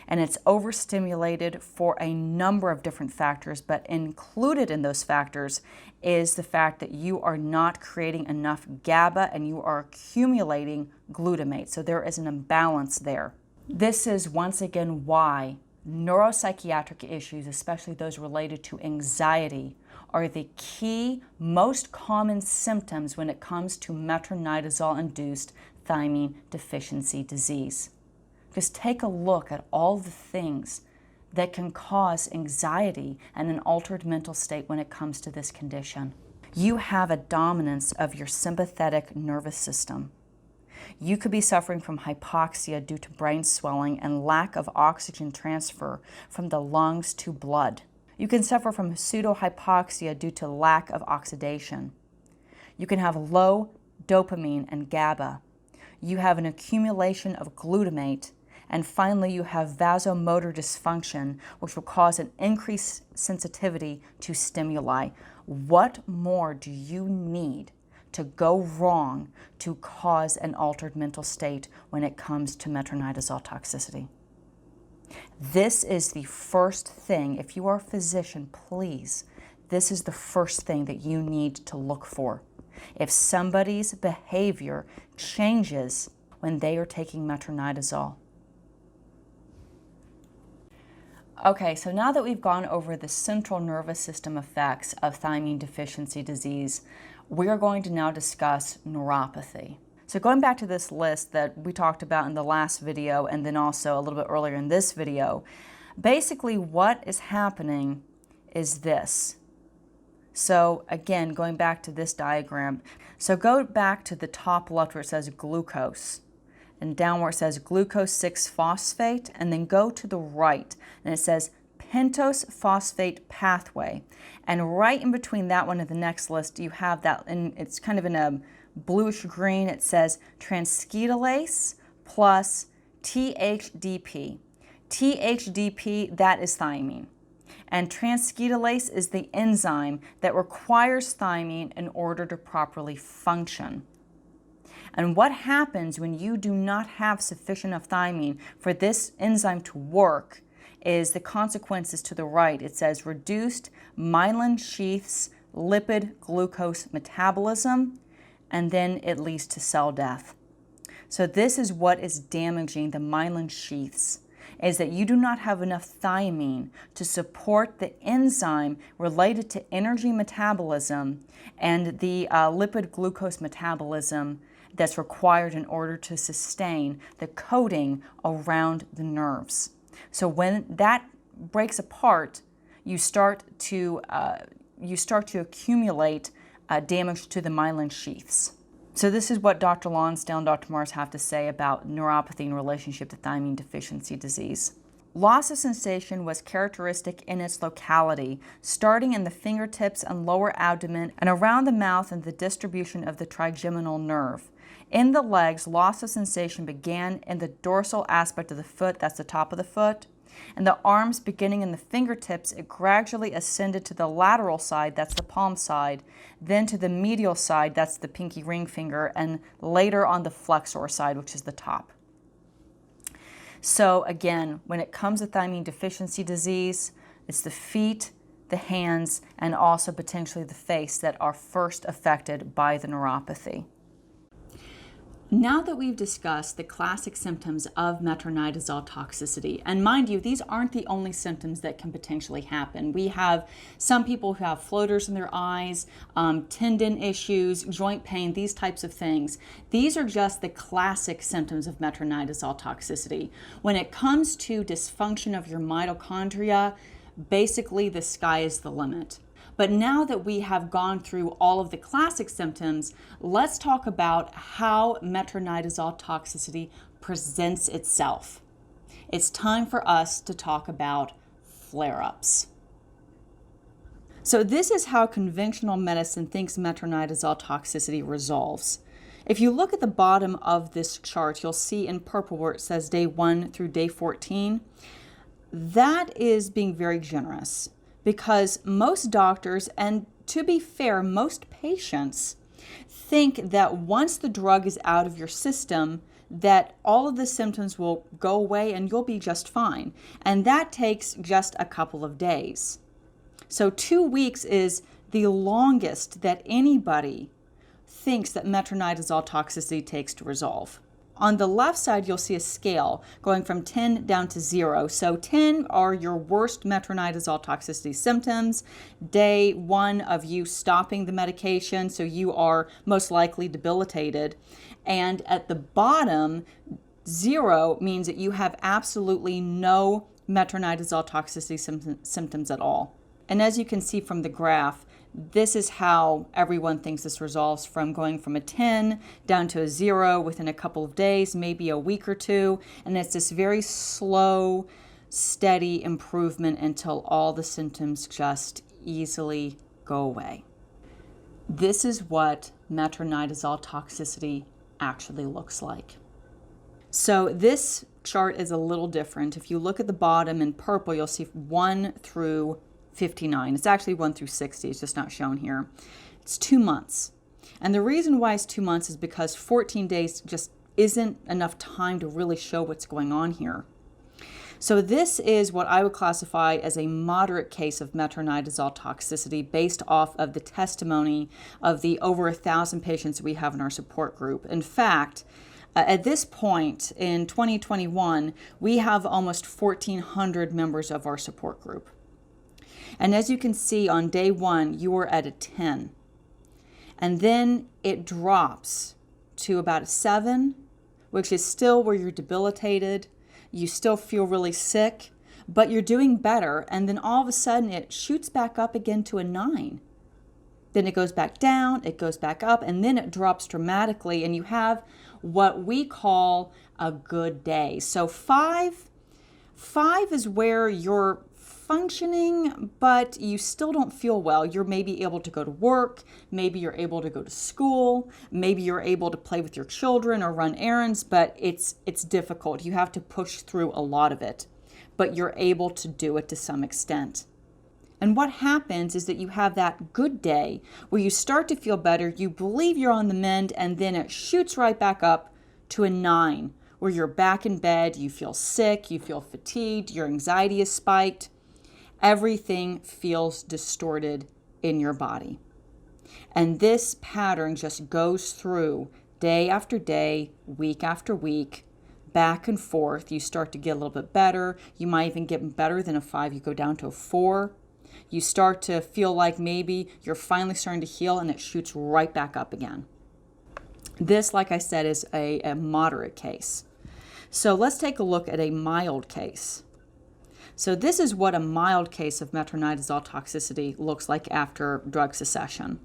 And it's overstimulated for a number of different factors, but included in those factors is the fact that you are not creating enough GABA and you are accumulating glutamate. So there is an imbalance there. This is once again why neuropsychiatric issues, especially those related to anxiety, are the key, most common symptoms when it comes to metronidazole-induced thiamine deficiency disease. Just take a look at all the things that can cause anxiety and an altered mental state when it comes to this condition. You have a dominance of your sympathetic nervous system. You could be suffering from hypoxia due to brain swelling and lack of oxygen transfer from the lungs to blood. You can suffer from pseudohypoxia due to lack of oxidation. You can have low dopamine and GABA. You have an accumulation of glutamate. And finally, you have vasomotor dysfunction, which will cause an increased sensitivity to stimuli. What more do you need to go wrong to cause an altered mental state when it comes to metronidazole toxicity? This is the first thing. If you are a physician, please, this is the first thing that you need to look for. If somebody's behavior changes when they are taking metronidazole. Okay, so now that we've gone over the central nervous system effects of thiamine deficiency disease, we are going to now discuss neuropathy. So going back to this list that we talked about in the last video and then also a little bit earlier in this video, basically what is happening is this. So again, going back to this diagram, so go back to the top left where it says glucose and down where it says glucose 6-phosphate, and then go to the right and it says pentose phosphate pathway. And right in between that one and the next list, you have that, and it's kind of in a bluish green, it says transketolase plus THDP. THDP, that is thiamine. And transketolase is the enzyme that requires thiamine in order to properly function. And what happens when you do not have sufficient of thiamine for this enzyme to work is the consequences to the right. It says reduced myelin sheaths, lipid glucose metabolism, and then it leads to cell death. So this is what is damaging the myelin sheaths, is that you do not have enough thiamine to support the enzyme related to energy metabolism and the lipid glucose metabolism that's required in order to sustain the coating around the nerves. So when that breaks apart, you start to you start to accumulate damage to the myelin sheaths. So this is what Dr. Lonsdale and Dr. Mars have to say about neuropathy in relationship to thiamine deficiency disease. Loss of sensation was characteristic in its locality, starting in the fingertips and lower abdomen and around the mouth and the distribution of the trigeminal nerve. In the legs, loss of sensation began in the dorsal aspect of the foot, that's the top of the foot, and the arms beginning in the fingertips, it gradually ascended to the lateral side, that's the palm side, then to the medial side, that's the pinky ring finger, and later on the flexor side, which is the top. So again, when it comes to thiamine deficiency disease, it's the feet, the hands, and also potentially the face that are first affected by the neuropathy. Now that we've discussed the classic symptoms of metronidazole toxicity, and mind you, these aren't the only symptoms that can potentially happen. We have some people who have floaters in their eyes, tendon issues, joint pain, these types of things. These are just the classic symptoms of metronidazole toxicity. When it comes to dysfunction of your mitochondria, basically the sky is the limit. But now that we have gone through all of the classic symptoms, let's talk about how metronidazole toxicity presents itself. It's time for us to talk about flare-ups. So this is how conventional medicine thinks metronidazole toxicity resolves. If you look at the bottom of this chart, you'll see in purple where it says day 1 through day 14. That is being very generous, because most doctors, and to be fair, most patients, think that once the drug is out of your system, that all of the symptoms will go away and you'll be just fine. And that takes just a couple of days. So 2 weeks is the longest that anybody thinks that metronidazole toxicity takes to resolve. On the left side, you'll see a scale going from 10 down to 0. So 10 are your worst metronidazole toxicity symptoms. Day 1 of you stopping the medication, so you are most likely debilitated. And at the bottom, 0 means that you have absolutely no metronidazole toxicity symptoms at all. And as you can see from the graph, this is how everyone thinks this resolves, from going from a 10 down to a 0 within a couple of days, maybe a week or two. And it's this very slow, steady improvement until all the symptoms just easily go away. This is what metronidazole toxicity actually looks like. So this chart is a little different. If you look at the bottom in purple, you'll see 1 through 59. It's actually 1 through 60. It's just not shown here. It's 2 months. And the reason why it's 2 months is because 14 days just isn't enough time to really show what's going on here. So this is what I would classify as a moderate case of metronidazole toxicity based off of the testimony of the over 1,000 patients we have in our support group. In fact, at this point in 2021, we have almost 1,400 members of our support group. And as you can see, on day 1, you were at a 10. And then it drops to about a 7, which is still where you're debilitated. You still feel really sick, but you're doing better. And then all of a sudden, it shoots back up again to a 9. Then it goes back down, it goes back up, and then it drops dramatically. And you have what we call a good day. So 5 is where you're functioning, but you still don't feel well. You're maybe able to go to work, maybe you're able to go to school, maybe you're able to play with your children or run errands, but it's difficult. You have to push through a lot of it, but you're able to do it to some extent. And what happens is that you have that good day where you start to feel better, you believe you're on the mend, and then it shoots right back up to a 9, where you're back in bed, you feel sick, you feel fatigued, your anxiety is spiked. Everything feels distorted in your body. And this pattern just goes through day after day, week after week, back and forth. You start to get a little bit better. You might even get better than a 5. You go down to a 4. You start to feel like maybe you're finally starting to heal, and it shoots right back up again. This, like I said, is a moderate case. So let's take a look at a mild case. So this is what a mild case of metronidazole toxicity looks like after drug cessation.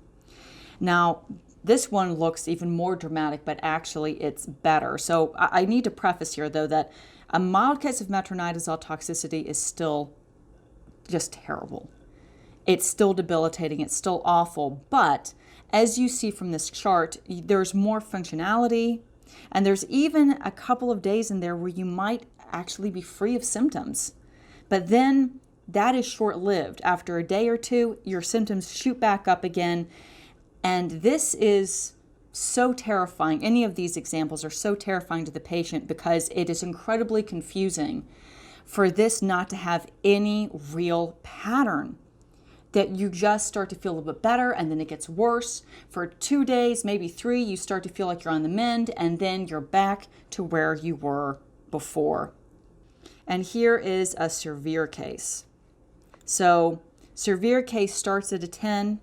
Now, this one looks even more dramatic, but actually it's better. So I need to preface here, though, that a mild case of metronidazole toxicity is still just terrible. It's still debilitating, it's still awful, but as you see from this chart, there's more functionality, and there's even a couple of days in there where you might actually be free of symptoms. But then that is short-lived. After a day or two, your symptoms shoot back up again. And this is so terrifying. Any of these examples are so terrifying to the patient because it is incredibly confusing for this not to have any real pattern. That you just start to feel a little bit better and then it gets worse. For 2 days, maybe 3, you start to feel like you're on the mend, and then you're back to where you were before. And here is a severe case. So severe case starts at a 10.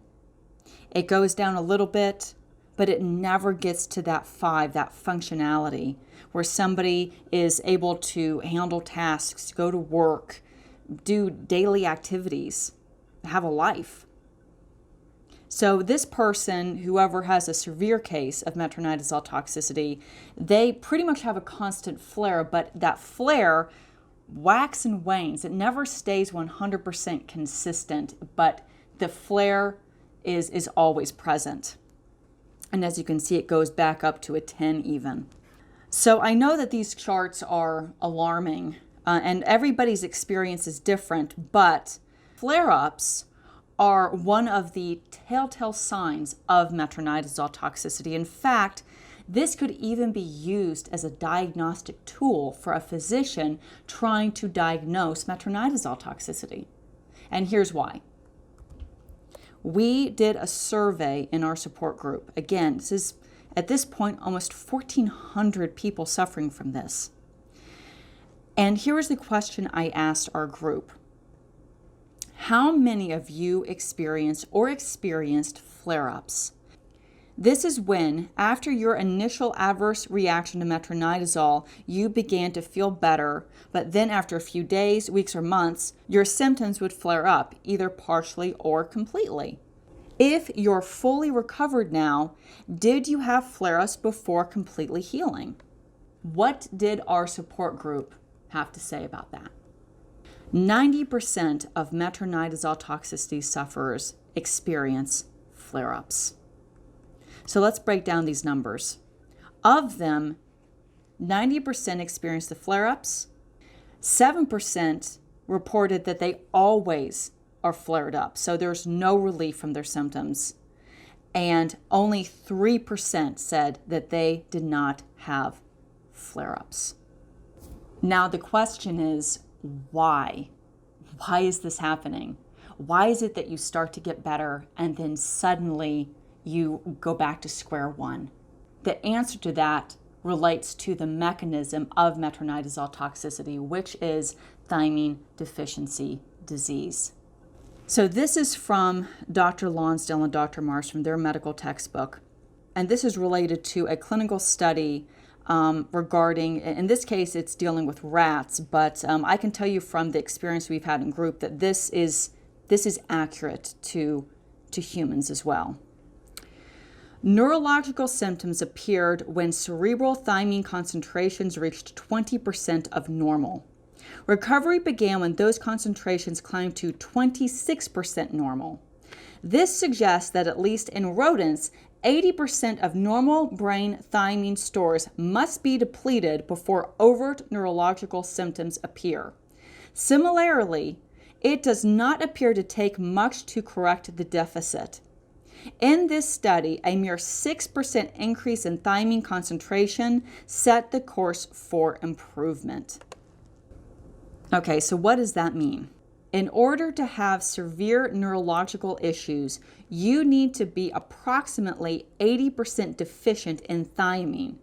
It goes down a little bit, but it never gets to that 5, that functionality, where somebody is able to handle tasks, go to work, do daily activities, have a life. So this person, whoever has a severe case of metronidazole toxicity, they pretty much have a constant flare, but that flare waxes and wanes. It never stays 100% consistent, but the flare is always present. And as you can see, it goes back up to a 10 even. So I know that these charts are alarming, and everybody's experience is different, but flare-ups are one of the telltale signs of metronidazole toxicity. In fact, this could even be used as a diagnostic tool for a physician trying to diagnose metronidazole toxicity. And here's why. We did a survey in our support group. Again, this is, at this point, almost 1,400 people suffering from this. And here is the question I asked our group. How many of you experienced flare-ups? This is when, after your initial adverse reaction to metronidazole, you began to feel better, but then after a few days, weeks, or months, your symptoms would flare up, either partially or completely. If you're fully recovered now, did you have flare-ups before completely healing? What did our support group have to say about that? 90% of metronidazole toxicity sufferers experience flare-ups. So let's break down these numbers. Of them, 90% experienced the flare-ups. 7% reported that they always are flared up, so there's no relief from their symptoms. And only 3% said that they did not have flare-ups. Now the question is, why? Why is this happening? Why is it that you start to get better and then suddenly you go back to square one? The answer to that relates to the mechanism of metronidazole toxicity, which is thiamine deficiency disease. So this is from Dr. Lonsdale and Dr. Marsh from their medical textbook. And this is related to a clinical study regarding, in this case, it's dealing with rats, but I can tell you from the experience we've had in group that this is accurate to humans as well. Neurological symptoms appeared when cerebral thiamine concentrations reached 20% of normal. Recovery began when those concentrations climbed to 26% normal. This suggests that at least in rodents, 80% of normal brain thiamine stores must be depleted before overt neurological symptoms appear. Similarly, it does not appear to take much to correct the deficit. In this study, a mere 6% increase in thiamine concentration set the course for improvement. Okay, so what does that mean? In order to have severe neurological issues, you need to be approximately 80% deficient in thiamine.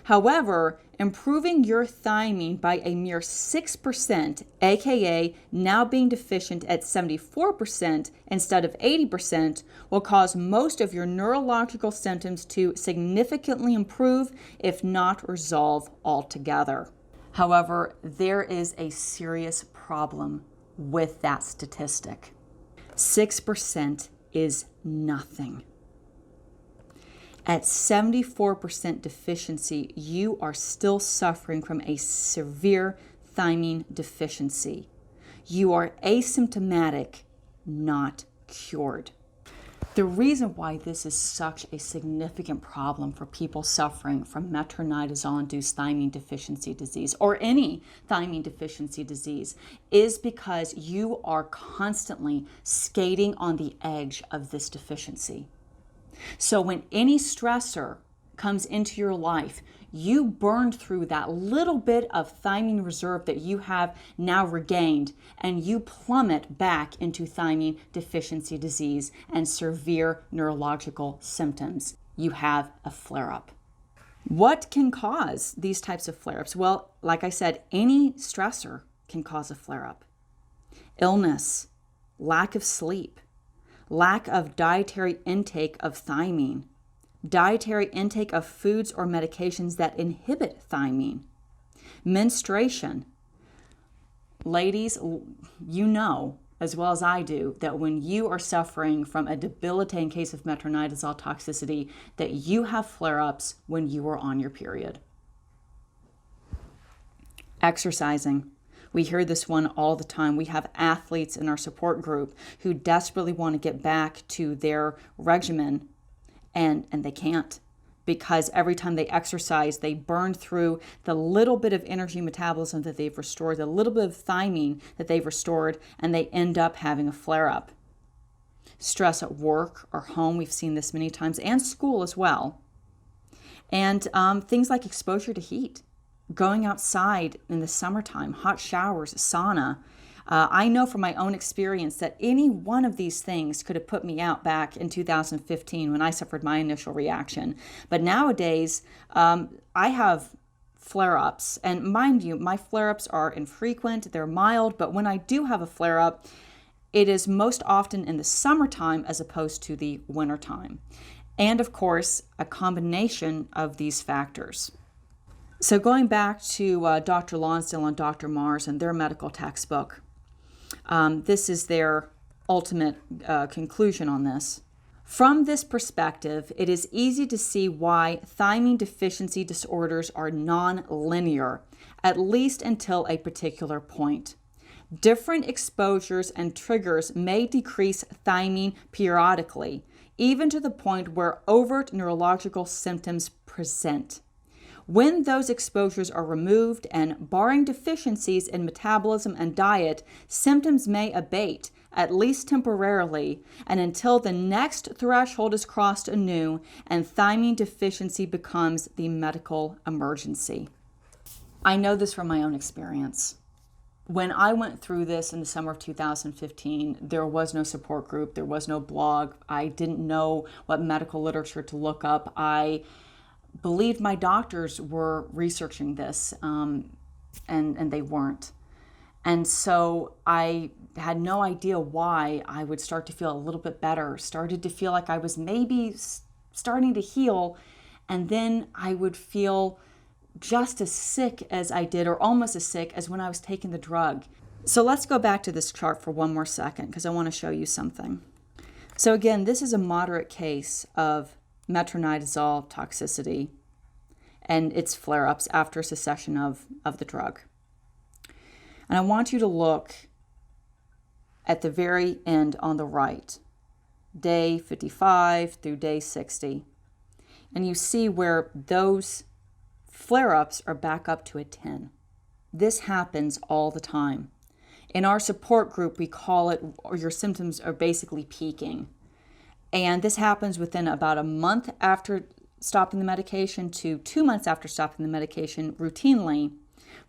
However, improving your thiamine by a mere 6%, aka now being deficient at 74% instead of 80%, will cause most of your neurological symptoms to significantly improve, if not resolve altogether. However, there is a serious problem with that statistic. 6% is nothing. At 74% deficiency, you are still suffering from a severe thiamine deficiency. You are asymptomatic, not cured. The reason why this is such a significant problem for people suffering from metronidazole-induced thiamine deficiency disease or any thiamine deficiency disease is because you are constantly skating on the edge of this deficiency. So when any stressor comes into your life, you burn through that little bit of thiamine reserve that you have now regained, and you plummet back into thiamine deficiency disease and severe neurological symptoms. You have a flare-up. What can cause these types of flare-ups? Well, like I said, any stressor can cause a flare-up. Illness, lack of sleep, lack of dietary intake of thiamine, dietary intake of foods or medications that inhibit thiamine, menstruation. Ladies, you know as well as I do that when you are suffering from a debilitating case of metronidazole toxicity, that you have flare-ups when you are on your period. Exercising. We hear this one all the time. We have athletes in our support group who desperately want to get back to their regimen, and they can't, because every time they exercise, they burn through the little bit of energy metabolism that they've restored, the little bit of thiamine that they've restored, and they end up having a flare-up. Stress at work or home, we've seen this many times, and school as well. And things like exposure to heat. Going outside in the summertime, hot showers, sauna. I know from my own experience that any one of these things could have put me out back in 2015 when I suffered my initial reaction. But nowadays, I have flare-ups. And mind you, my flare-ups are infrequent, they're mild, but when I do have a flare-up, it is most often in the summertime as opposed to the wintertime. And of course, a combination of these factors. So going back to Dr. Lonsdale and Dr. Mars and their medical textbook, this is their ultimate conclusion on this. From this perspective, it is easy to see why thiamine deficiency disorders are non-linear, at least until a particular point. Different exposures and triggers may decrease thiamine periodically, even to the point where overt neurological symptoms present. When those exposures are removed and barring deficiencies in metabolism and diet, symptoms may abate, at least temporarily, and until the next threshold is crossed anew and thiamine deficiency becomes the medical emergency. I know this from my own experience. When I went through this in the summer of 2015, there was no support group, there was no blog. I didn't know what medical literature to look up. I believed my doctors were researching this, and they weren't. And so I had no idea why I would start to feel a little bit better, started to feel like I was maybe starting to heal, and then I would feel just as sick as I did, or almost as sick as when I was taking the drug. So let's go back to this chart for one more second, because I want to show you something. So again, this is a moderate case of metronidazole toxicity and its flare-ups after cessation of the drug. And I want you to look at the very end on the right, day 55 through day 60. And you see where those flare-ups are back up to a 10. This happens all the time. In our support group, we call it, or your symptoms are basically peaking. And this happens within about a month after stopping the medication to 2 months after stopping the medication routinely,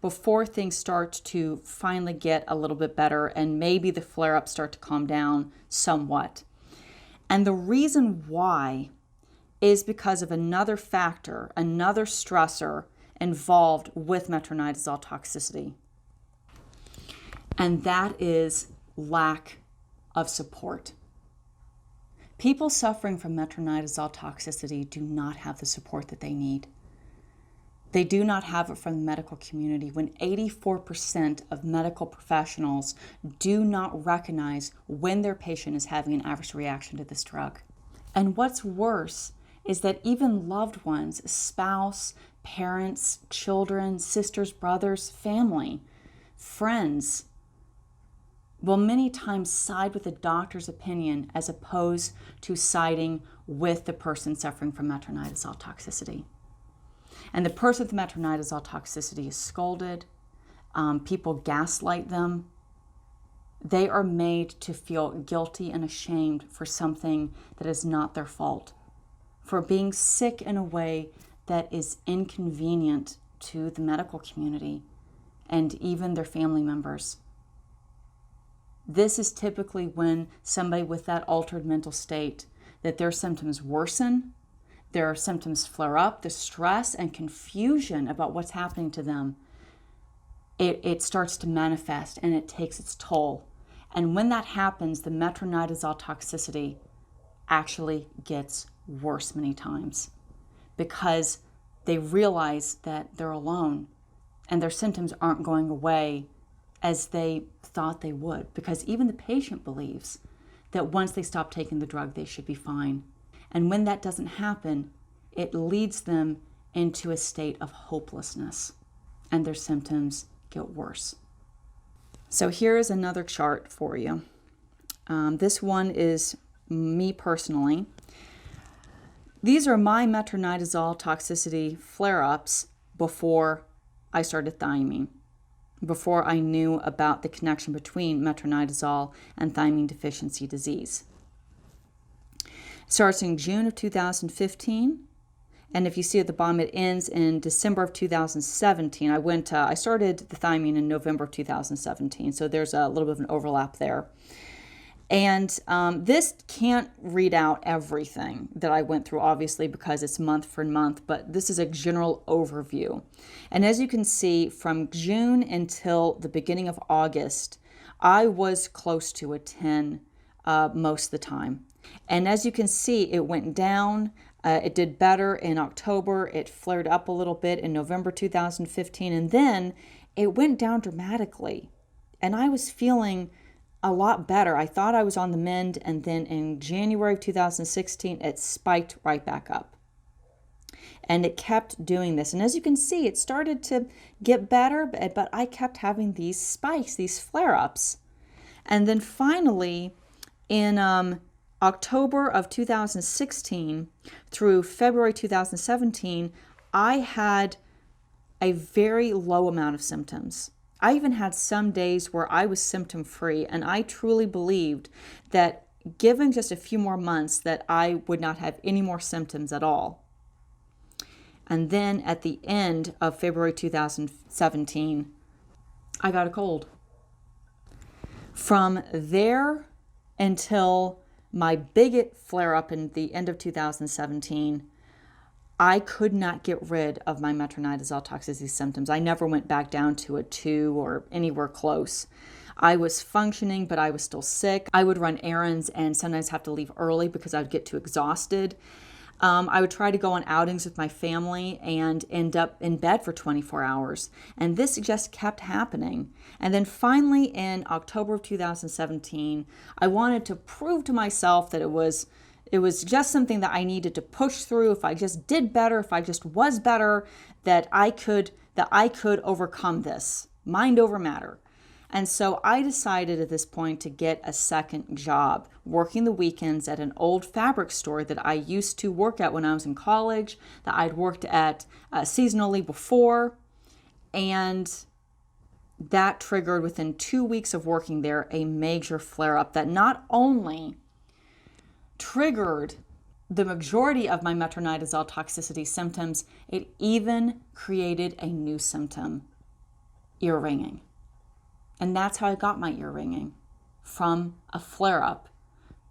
before things start to finally get a little bit better and maybe the flare-ups start to calm down somewhat. And the reason why is because of another factor, another stressor involved with metronidazole toxicity. And that is lack of support. People suffering from metronidazole toxicity do not have the support that they need. They do not have it from the medical community when 84% of medical professionals do not recognize when their patient is having an adverse reaction to this drug. And what's worse is that even loved ones, spouse, parents, children, sisters, brothers, family, friends, will many times side with the doctor's opinion as opposed to siding with the person suffering from metronidazole toxicity. And the person with metronidazole toxicity is scolded. People gaslight them. They are made to feel guilty and ashamed for something that is not their fault, for being sick in a way that is inconvenient to the medical community and even their family members. This is typically when somebody with that altered mental state, that their symptoms worsen, their symptoms flare up, the stress and confusion about what's happening to them, it starts to manifest and it takes its toll. And when that happens, the metronidazole toxicity actually gets worse many times because they realize that they're alone and their symptoms aren't going away as they thought they would, because even the patient believes that once they stop taking the drug, they should be fine. And when that doesn't happen, it leads them into a state of hopelessness and their symptoms get worse. So here is another chart for you. This one is me personally. These are my metronidazole toxicity flare-ups before I started thiamine, before I knew about the connection between metronidazole and thiamine deficiency disease. It starts in June of 2015, and if you see at the bottom, it ends in December of 2017. I started the thiamine in November of 2017, so there's a little bit of an overlap there. And this can't read out everything that I went through, obviously, because it's month for month, but this is a general overview. And as you can see, from June until the beginning of August, I was close to a 10 most of the time. And as you can see, it went down. It did better in October. It flared up a little bit in November 2015, and then it went down dramatically. And I was feeling a lot better. I thought I was on the mend, and then in January of 2016, it spiked right back up. And it kept doing this. And as you can see, it started to get better, but I kept having these spikes, these flare-ups. And then finally, in October of 2016 through February 2017, I had a very low amount of symptoms. I even had some days where I was symptom-free, and I truly believed that given just a few more months that I would not have any more symptoms at all. And then at the end of February 2017, I got a cold. From there until my big flare-up in the end of 2017, I could not get rid of my metronidazole toxicity symptoms. I never went back down to a 2 or anywhere close. I was functioning, but I was still sick. I would run errands and sometimes have to leave early because I would get too exhausted. I would try to go on outings with my family and end up in bed for 24 hours. And this just kept happening. And then finally in October of 2017, I wanted to prove to myself that it was just something that I needed to push through. If I just did better, if I just was better, that I could overcome this. Mind over matter. And so I decided at this point to get a second job, working the weekends at an old fabric store that I used to work at when I was in college, that I'd worked at seasonally before. And that triggered, within 2 weeks of working there, a major flare-up that not only triggered the majority of my metronidazole toxicity symptoms, it even created a new symptom, ear ringing. And that's how I got my ear ringing, from a flare-up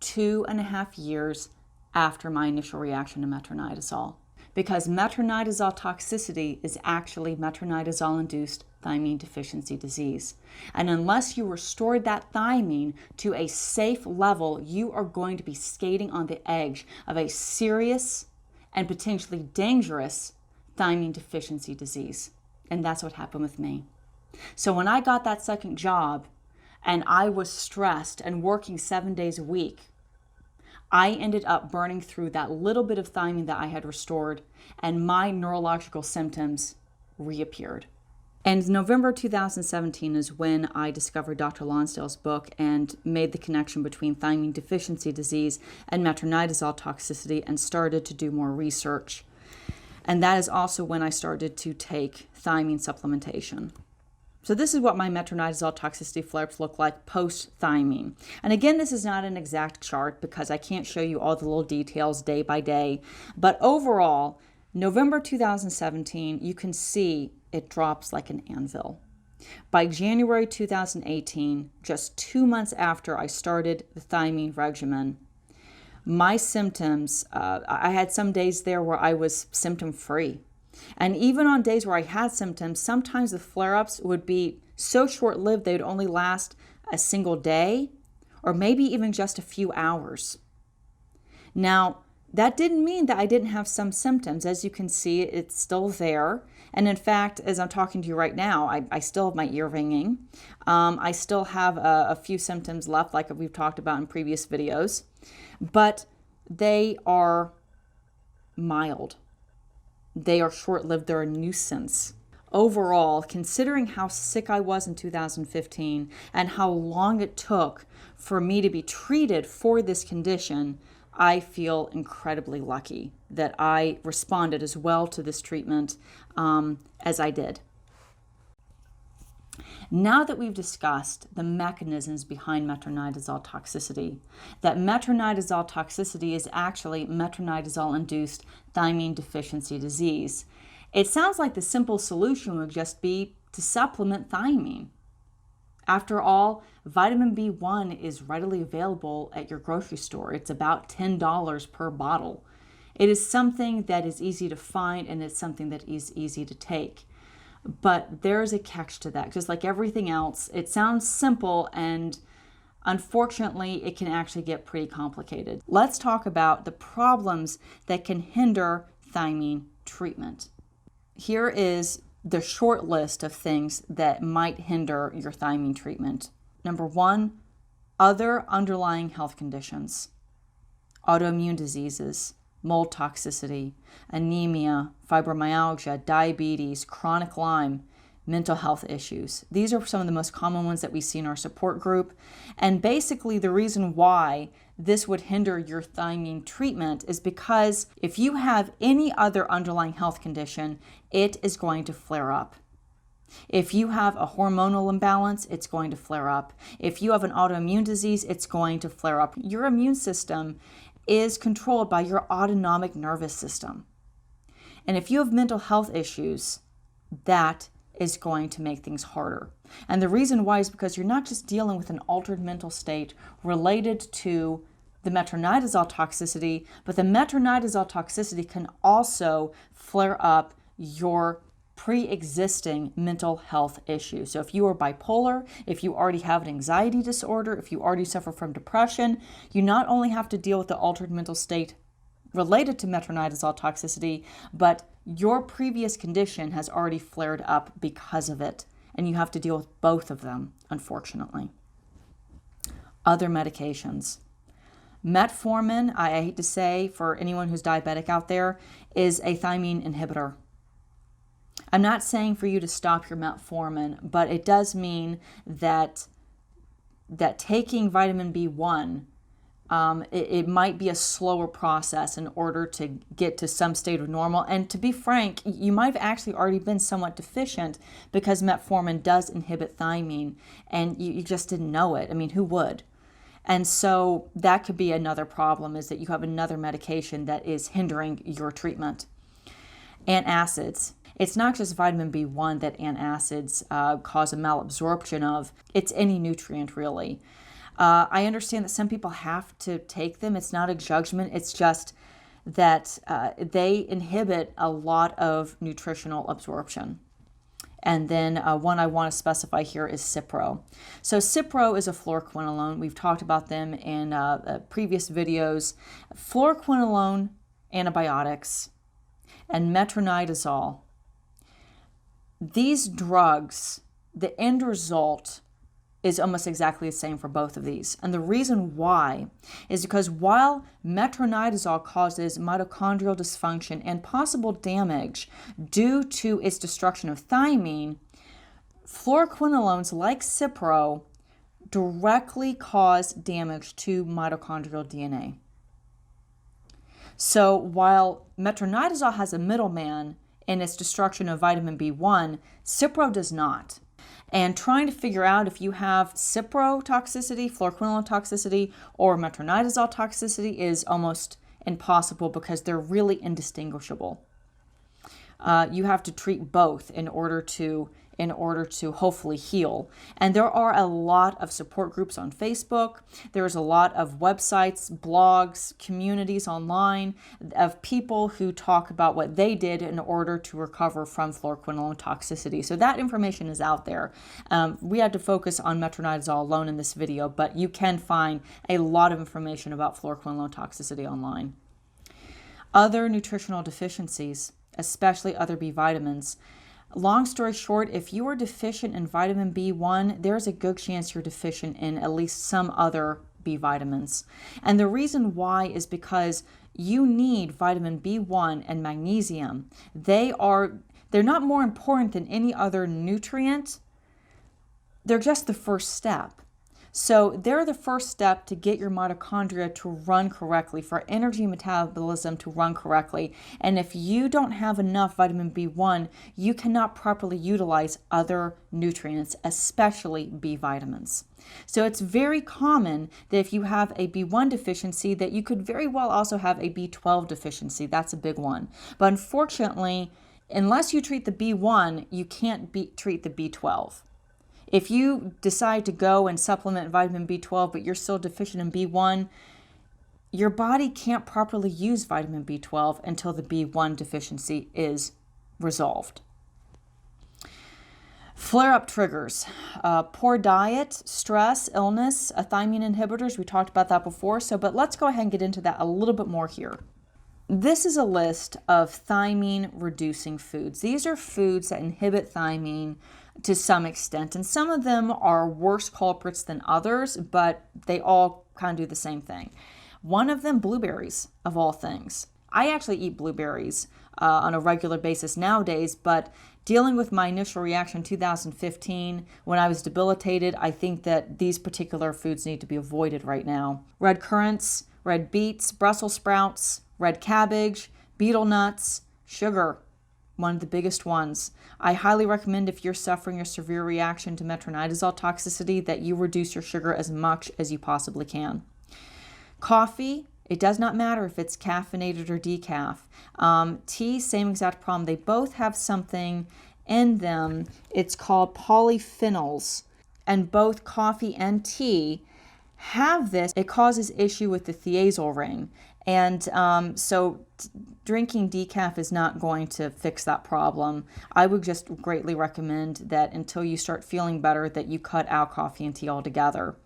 2.5 years after my initial reaction to metronidazole. Because metronidazole toxicity is actually metronidazole-induced thiamine deficiency disease. And unless you restored that thiamine to a safe level, you are going to be skating on the edge of a serious and potentially dangerous thiamine deficiency disease. And that's what happened with me. So when I got that second job and I was stressed and working 7 days a week, I ended up burning through that little bit of thiamine that I had restored, and my neurological symptoms reappeared. And November 2017 is when I discovered Dr. Lonsdale's book and made the connection between thiamine deficiency disease and metronidazole toxicity and started to do more research. And that is also when I started to take thiamine supplementation. So this is what my metronidazole toxicity flare-ups look like post-thiamine. And again, this is not an exact chart because I can't show you all the little details day by day. But overall, November 2017, you can see it drops like an anvil. By January 2018, just 2 months after I started the thiamine regimen, my symptoms, I had some days there where I was symptom-free. And even on days where I had symptoms, sometimes the flare-ups would be so short-lived they would only last a single day or maybe even just a few hours. Now, that didn't mean that I didn't have some symptoms. As you can see, it's still there. And in fact, as I'm talking to you right now, I still have my ear ringing. I still have a few symptoms left, like we've talked about in previous videos. But they are mild. They are short-lived. They're a nuisance. Overall, considering how sick I was in 2015 and how long it took for me to be treated for this condition, I feel incredibly lucky that I responded as well to this treatment as I did. Now that we've discussed the mechanisms behind metronidazole toxicity, that metronidazole toxicity is actually metronidazole-induced thiamine deficiency disease, it sounds like the simple solution would just be to supplement thiamine. After all, vitamin B1 is readily available at your grocery store. It's about $10 per bottle. It is something that is easy to find, and it's something that is easy to take. But there's a catch to that. Just like everything else, it sounds simple, and unfortunately, it can actually get pretty complicated. Let's talk about the problems that can hinder thiamine treatment. Here is the short list of things that might hinder your thiamine treatment. Number 1, other underlying health conditions, autoimmune diseases, mold toxicity, anemia, fibromyalgia, diabetes, chronic Lyme, mental health issues. These are some of the most common ones that we see in our support group. And basically the reason why this would hinder your thiamine treatment is because if you have any other underlying health condition, it is going to flare up. If you have a hormonal imbalance, it's going to flare up. If you have an autoimmune disease, it's going to flare up. Your immune system is controlled by your autonomic nervous system. And if you have mental health issues, that is going to make things harder. And the reason why is because you're not just dealing with an altered mental state related to the metronidazole toxicity, but the metronidazole toxicity can also flare up your pre-existing mental health issues. So if you are bipolar, if you already have an anxiety disorder, if you already suffer from depression, you not only have to deal with the altered mental state related to metronidazole toxicity, but your previous condition has already flared up because of it, and you have to deal with both of them, unfortunately. Other medications. Metformin, I hate to say for anyone who's diabetic out there, is a thiamine inhibitor. I'm not saying for you to stop your metformin, but it does mean that taking vitamin B1, it might be a slower process in order to get to some state of normal. And to be frank, you might have actually already been somewhat deficient because metformin does inhibit thiamine, and you just didn't know it. I mean, who would? And so that could be another problem, is that you have another medication that is hindering your treatment. Antacids. It's not just vitamin B1 that antacids cause a malabsorption of. It's any nutrient, really. I understand that some people have to take them. It's not a judgment. It's just that they inhibit a lot of nutritional absorption. And then one I want to specify here is Cipro. So Cipro is a fluoroquinolone. We've talked about them in previous videos. Fluoroquinolone antibiotics, and metronidazole. These drugs, the end result is almost exactly the same for both of these. And the reason why is because while metronidazole causes mitochondrial dysfunction and possible damage due to its destruction of thiamine, fluoroquinolones like Cipro directly cause damage to mitochondrial DNA. So while metronidazole has a middleman in its destruction of vitamin B1, Cipro does not. And trying to figure out if you have Cipro toxicity, fluoroquinolone toxicity, or metronidazole toxicity is almost impossible because they're really indistinguishable. You have to treat both in order to hopefully heal. And there are a lot of support groups on Facebook. There's a lot of websites, blogs, communities online of people who talk about what they did in order to recover from fluoroquinolone toxicity. So that information is out there. We had to focus on metronidazole alone in this video, but you can find a lot of information about fluoroquinolone toxicity online. Other nutritional deficiencies, especially other B vitamins. Long story short, if you are deficient in vitamin B1, there's a good chance you're deficient in at least some other B vitamins. And the reason why is because you need vitamin B1 and magnesium. They're not more important than any other nutrient. They're just the first step. So they're the first step to get your mitochondria to run correctly, for energy metabolism to run correctly. And if you don't have enough vitamin B1, you cannot properly utilize other nutrients, especially B vitamins. So it's very common that if you have a B1 deficiency, that you could very well also have a B12 deficiency. That's a big one. But unfortunately, unless you treat the B1, you can't treat the B12. If you decide to go and supplement vitamin B12, but you're still deficient in B1, your body can't properly use vitamin B12 until the B1 deficiency is resolved. Flare-up triggers, poor diet, stress, illness, thiamine inhibitors. We talked about that before, but let's go ahead and get into that a little bit more here. This is a list of thiamine-reducing foods. These are foods that inhibit thiamine to some extent, and some of them are worse culprits than others, but they all kind of do the same thing. One of them, blueberries, of all things. I actually eat blueberries on a regular basis nowadays, but dealing with my initial reaction in 2015 when I was debilitated, I think that these particular foods need to be avoided right now. Red currants, red beets, Brussels sprouts, red cabbage, betel nuts, sugar, one of the biggest ones. I highly recommend, if you're suffering a severe reaction to metronidazole toxicity, that you reduce your sugar as much as you possibly can. Coffee, it does not matter if it's caffeinated or decaf. Tea, same exact problem. They both have something in them. It's called polyphenols, and both coffee and tea have this. It causes issue with the thiazole ring. And so drinking decaf is not going to fix that problem. I would just greatly recommend that until you start feeling better, that you cut out coffee and tea altogether.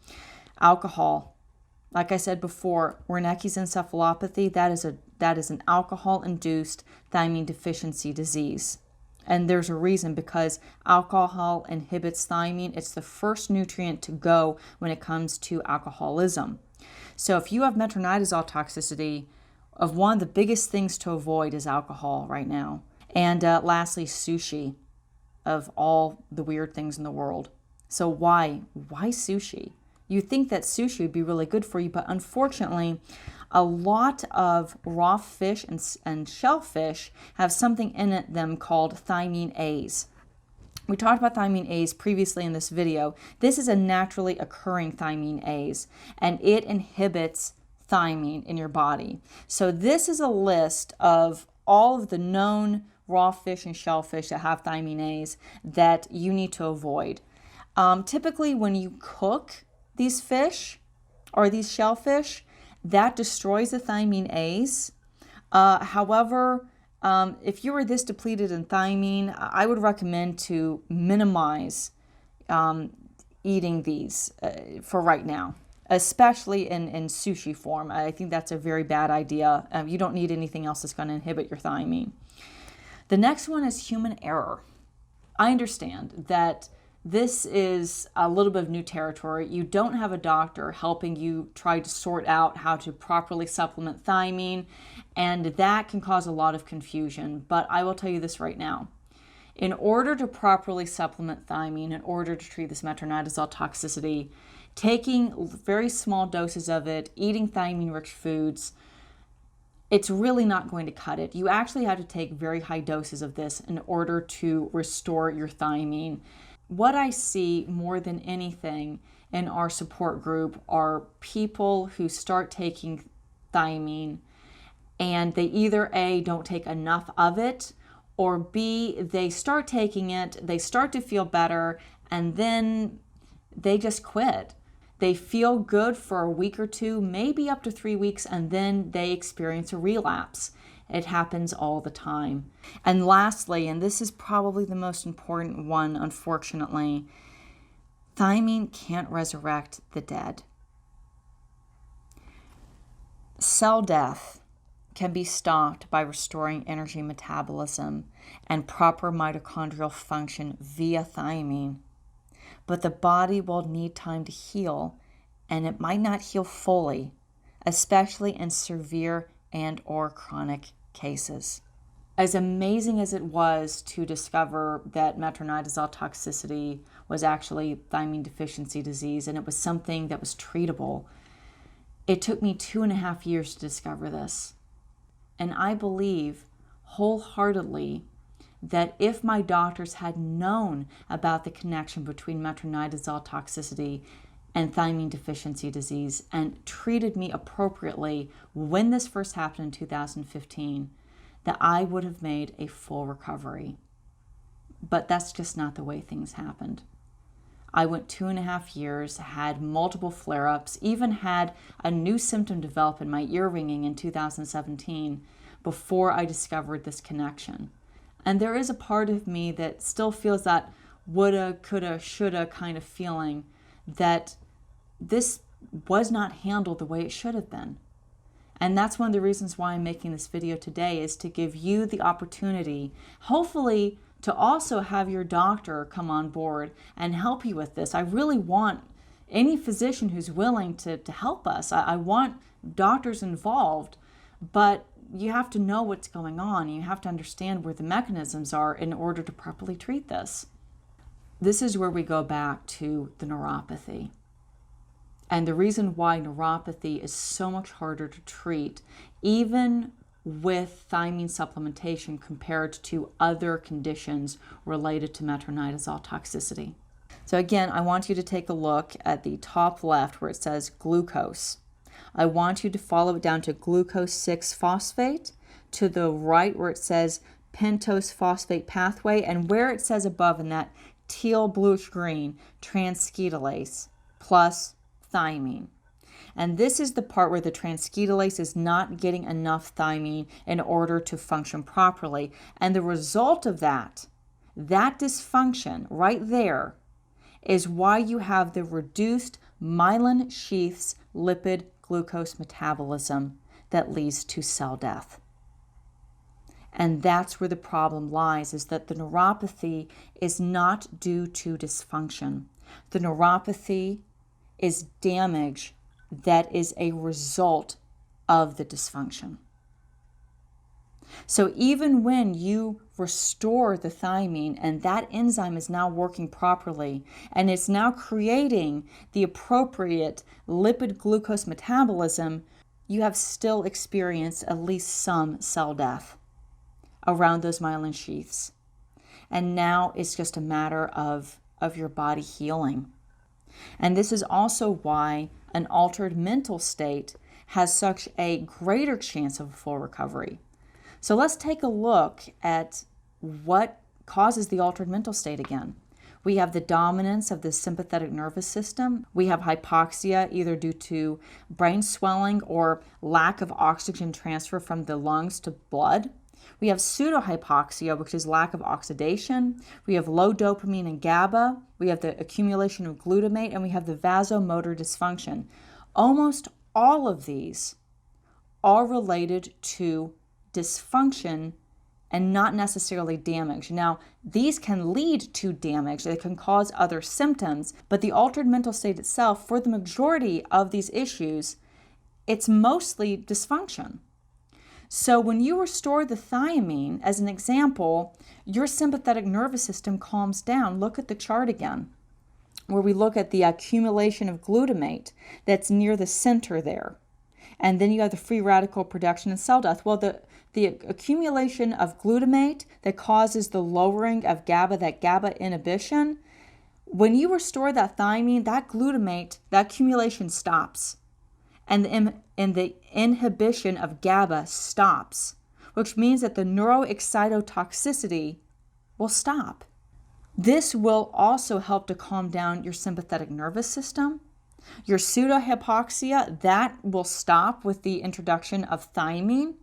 Alcohol. Like I said before, Wernicke's encephalopathy, that is an alcohol-induced thiamine deficiency disease. And there's a reason, because alcohol inhibits thiamine. It's the first nutrient to go when it comes to alcoholism. So if you have metronidazole toxicity, of one of the biggest things to avoid is alcohol right now. And lastly, sushi, of all the weird things in the world. So why sushi? You think that sushi would be really good for you, but unfortunately, a lot of raw fish and shellfish have something in them called thiamine A's. We talked about thiamine A's previously in this video. This is a naturally occurring thiamine A's, and it inhibits thiamine in your body. So this is a list of all of the known raw fish and shellfish that have thiamine A's that you need to avoid. Typically, when you cook these fish or these shellfish, that destroys the thiamine A's. However, if you are this depleted in thiamine, I would recommend to minimize eating these for right now. especially in sushi form. I think that's a very bad idea. You don't need anything else that's going to inhibit your thiamine. The next one is human error. I understand that this is a little bit of new territory. You don't have a doctor helping you try to sort out how to properly supplement thiamine, and that can cause a lot of confusion. But I will tell you this right now. In order to properly supplement thiamine, in order to treat this metronidazole toxicity, taking very small doses of it, eating thiamine-rich foods, it's really not going to cut it. You actually have to take very high doses of this in order to restore your thiamine. What I see more than anything in our support group are people who start taking thiamine and they either A, don't take enough of it, or B, they start taking it, they start to feel better, and then they just quit. They feel good for a week or two, maybe up to 3 weeks, and then they experience a relapse. It happens all the time. And lastly, and this is probably the most important one, unfortunately, thiamine can't resurrect the dead. Cell death can be stopped by restoring energy metabolism and proper mitochondrial function via thiamine. But the body will need time to heal, and it might not heal fully, especially in severe and or chronic cases. As amazing as it was to discover that metronidazole toxicity was actually thiamine deficiency disease, and it was something that was treatable, it took me 2.5 years to discover this. And I believe wholeheartedly that if my doctors had known about the connection between metronidazole toxicity and thiamine deficiency disease and treated me appropriately when this first happened in 2015, that I would have made a full recovery. But that's just not the way things happened. I went 2.5 years, had multiple flare-ups, even had a new symptom develop in my ear ringing in 2017 before I discovered this connection. And there is a part of me that still feels that woulda, coulda, shoulda kind of feeling that this was not handled the way it should have been. And that's one of the reasons why I'm making this video today, is to give you the opportunity, hopefully, to also have your doctor come on board and help you with this. I really want any physician who's willing to help us. I want doctors involved, but you have to know what's going on. You have to understand where the mechanisms are in order to properly treat this. This is where we go back to the neuropathy. And the reason why neuropathy is so much harder to treat, even with thiamine supplementation compared to other conditions related to metronidazole toxicity. So again, I want you to take a look at the top left where it says glucose. I want you to follow it down to glucose 6-phosphate, to the right where it says pentose phosphate pathway, and where it says above in that teal bluish green, transketolase plus thiamine. And this is the part where the transketolase is not getting enough thiamine in order to function properly. And the result of that dysfunction right there, is why you have the reduced myelin sheaths lipid glucose metabolism that leads to cell death. And that's where the problem lies, is that the neuropathy is not due to dysfunction. The neuropathy is damage that is a result of the dysfunction. So even when you restore the thiamine and that enzyme is now working properly and it's now creating the appropriate lipid glucose metabolism, you have still experienced at least some cell death around those myelin sheaths. And now it's just a matter of your body healing. And this is also why an altered mental state has such a greater chance of a full recovery. So let's take a look at what causes the altered mental state again. We have the dominance of the sympathetic nervous system. We have hypoxia, either due to brain swelling or lack of oxygen transfer from the lungs to blood. We have pseudohypoxia, which is lack of oxidation. We have low dopamine and GABA. We have the accumulation of glutamate, and we have the vasomotor dysfunction. Almost all of these are related to dysfunction and not necessarily damage. Now, these can lead to damage. They can cause other symptoms, but the altered mental state itself, for the majority of these issues, it's mostly dysfunction. So when you restore the thiamine, as an example, your sympathetic nervous system calms down. Look at the chart again, where we look at the accumulation of glutamate that's near the center there. And then you have the free radical production and cell death. Well, the accumulation of glutamate that causes the lowering of GABA, that GABA inhibition, when you restore that thiamine, that glutamate, that accumulation stops. And the inhibition of GABA stops, which means that the neuroexcitotoxicity will stop. This will also help to calm down your sympathetic nervous system. Your pseudohypoxia, that will stop with the introduction of thiamine.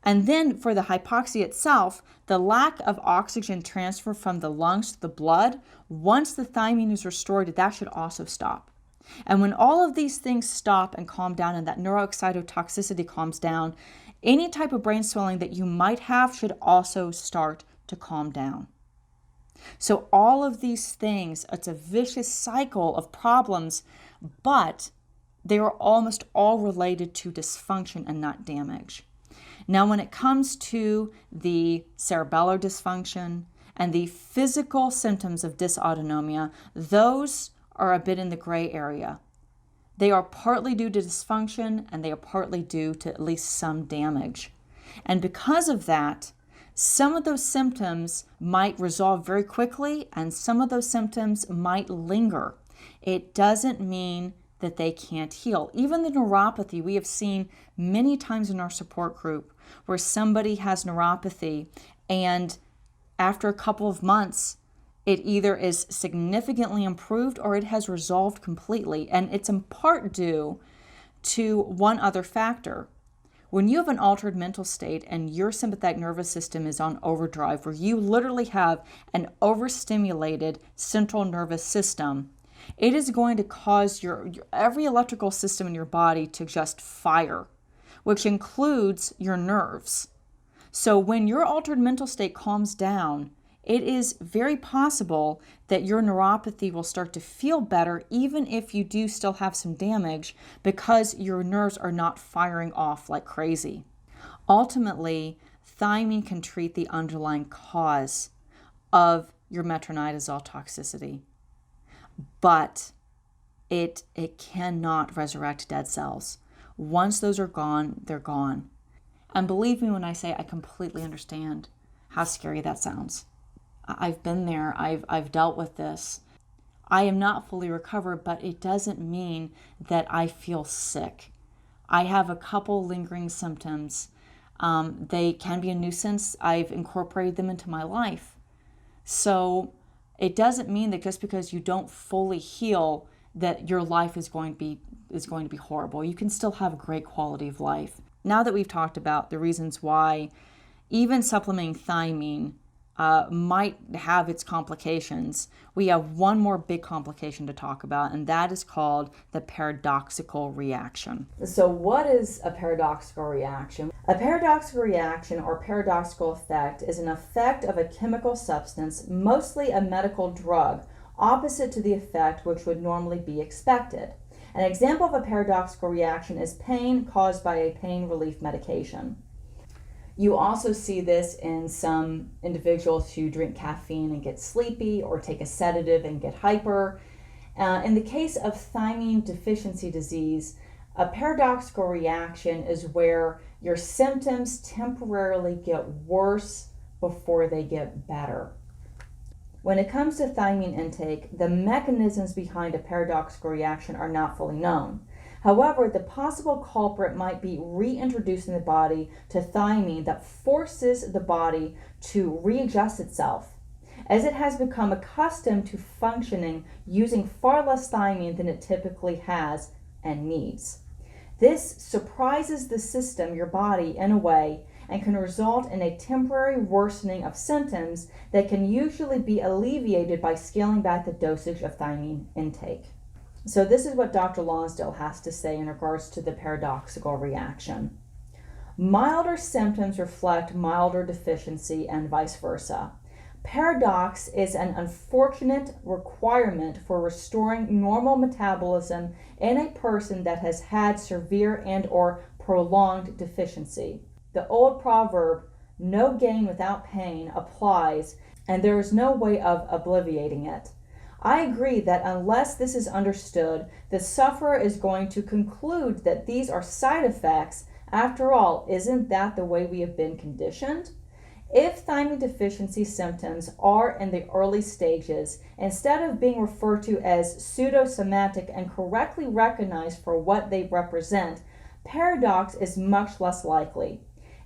And then for the hypoxia itself, the lack of oxygen transfer from the lungs to the blood, once the thiamine is restored, that should also stop. And when all of these things stop and calm down and that neuroexcitotoxicity calms down, any type of brain swelling that you might have should also start to calm down. So all of these things, it's a vicious cycle of problems, but they are almost all related to dysfunction and not damage. Now, when it comes to the cerebellar dysfunction and the physical symptoms of dysautonomia, those are a bit in the gray area. They are partly due to dysfunction and they are partly due to at least some damage. And because of that, some of those symptoms might resolve very quickly and some of those symptoms might linger. It doesn't mean that they can't heal. Even the neuropathy, we have seen many times in our support group where somebody has neuropathy and after a couple of months, it either is significantly improved or it has resolved completely. And it's in part due to one other factor. When you have an altered mental state and your sympathetic nervous system is on overdrive, where you literally have an overstimulated central nervous system, it is going to cause your every electrical system in your body to just fire, which includes your nerves. So when your altered mental state calms down, it is very possible that your neuropathy will start to feel better, even if you do still have some damage, because your nerves are not firing off like crazy. Ultimately, thiamine can treat the underlying cause of your metronidazole toxicity, but it cannot resurrect dead cells. Once those are gone, they're gone. And believe me when I say I completely understand how scary that sounds. I've been there. I've dealt with this. I am not fully recovered, but it doesn't mean that I feel sick. I have a couple lingering symptoms. They can be a nuisance. I've incorporated them into my life. So it doesn't mean that just because you don't fully heal that your life is going to be horrible. You can still have a great quality of life. Now that we've talked about the reasons why even supplementing thiamine might have its complications, we have one more big complication to talk about, and that is called the paradoxical reaction. So what is a paradoxical reaction? A paradoxical reaction or paradoxical effect is an effect of a chemical substance, mostly a medical drug, opposite to the effect which would normally be expected. An example of a paradoxical reaction is pain caused by a pain relief medication. You also see this in some individuals who drink caffeine and get sleepy or take a sedative and get hyper. In the case of thiamine deficiency disease, a paradoxical reaction is where your symptoms temporarily get worse before they get better. When it comes to thiamine intake, the mechanisms behind a paradoxical reaction are not fully known. However, the possible culprit might be reintroducing the body to thiamine that forces the body to readjust itself, as it has become accustomed to functioning using far less thiamine than it typically has and needs. This surprises the system, your body, in a way, and can result in a temporary worsening of symptoms that can usually be alleviated by scaling back the dosage of thiamine intake. So this is what Dr. Lonsdale has to say in regards to the paradoxical reaction. Milder symptoms reflect milder deficiency and vice versa. Paradox is an unfortunate requirement for restoring normal metabolism in a person that has had severe and or prolonged deficiency. The old proverb, no gain without pain, applies, and there is no way of obviating it. I agree that unless this is understood, the sufferer is going to conclude that these are side effects. After all, isn't that the way we have been conditioned? If thiamine deficiency symptoms are in the early stages, instead of being referred to as pseudosomatic and correctly recognized for what they represent, paradox is much less likely.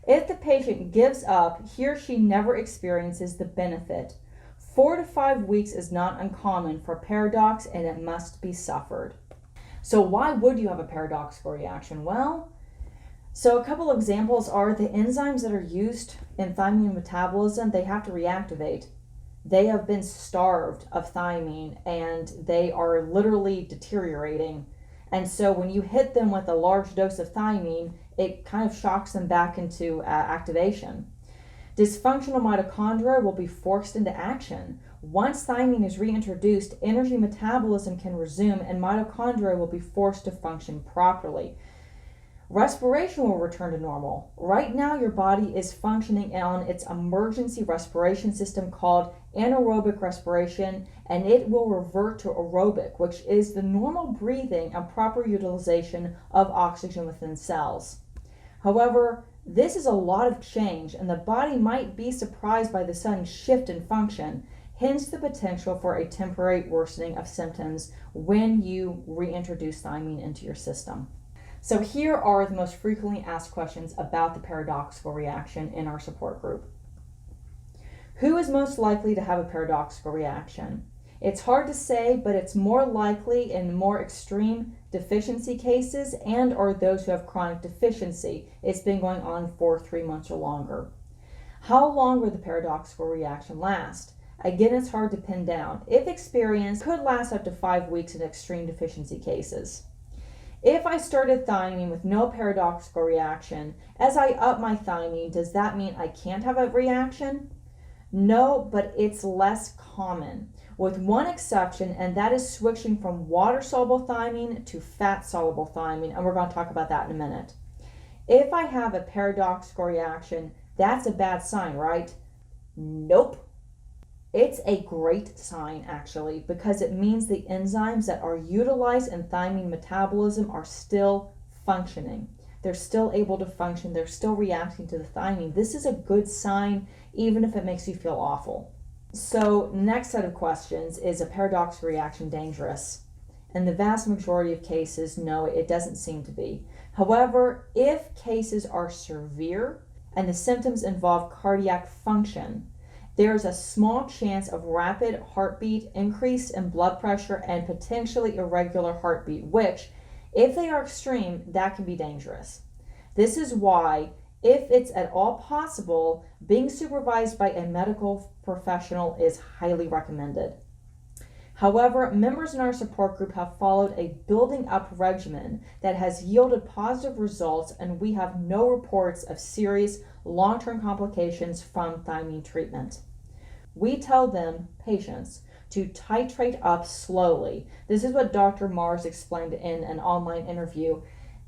If the patient gives up, he or she never experiences the benefit. 4 to 5 weeks is not uncommon for paradox, and it must be suffered. So why would you have a paradoxical reaction? Well, so a couple examples are the enzymes that are used in thiamine metabolism, they have to reactivate. They have been starved of thiamine and they are literally deteriorating. And so when you hit them with a large dose of thiamine, it kind of shocks them back into activation. Dysfunctional mitochondria will be forced into action. Once thiamine is reintroduced, energy metabolism can resume and mitochondria will be forced to function properly. Respiration will return to normal. Right now, your body is functioning on its emergency respiration system called anaerobic respiration, and it will revert to aerobic, which is the normal breathing and proper utilization of oxygen within cells. However, this is a lot of change, and the body might be surprised by the sudden shift in function, hence the potential for a temporary worsening of symptoms when you reintroduce thiamine into your system. So here are the most frequently asked questions about the paradoxical reaction in our support group. Who is most likely to have a paradoxical reaction? It's hard to say, but it's more likely in more extreme deficiency cases and or those who have chronic deficiency. It's been going on for 3 months or longer. How long will the paradoxical reaction last? Again, it's hard to pin down. If experienced, it could last up to 5 weeks in extreme deficiency cases. If I started thiamine with no paradoxical reaction, as I up my thiamine, does that mean I can't have a reaction? No, but it's less common, with one exception, and that is switching from water-soluble thiamine to fat-soluble thiamine, and we're going to talk about that in a minute. If I have a paradoxical reaction, that's a bad sign, right? Nope. It's a great sign, actually, because it means the enzymes that are utilized in thiamine metabolism are still functioning. They're still able to function. They're still reacting to the thiamine. This is a good sign, even if it makes you feel awful. So next set of questions, is a paradoxical reaction dangerous? In the vast majority of cases, no, it doesn't seem to be. However, if cases are severe and the symptoms involve cardiac function, there's a small chance of rapid heartbeat, increase in blood pressure, and potentially irregular heartbeat, which, if they are extreme, that can be dangerous. This is why, if it's at all possible, being supervised by a medical professional is highly recommended. However, members in our support group have followed a building up regimen that has yielded positive results, and we have no reports of serious long-term complications from thiamine treatment. We tell them, patients, to titrate up slowly. This is what Dr. Mars explained in an online interview.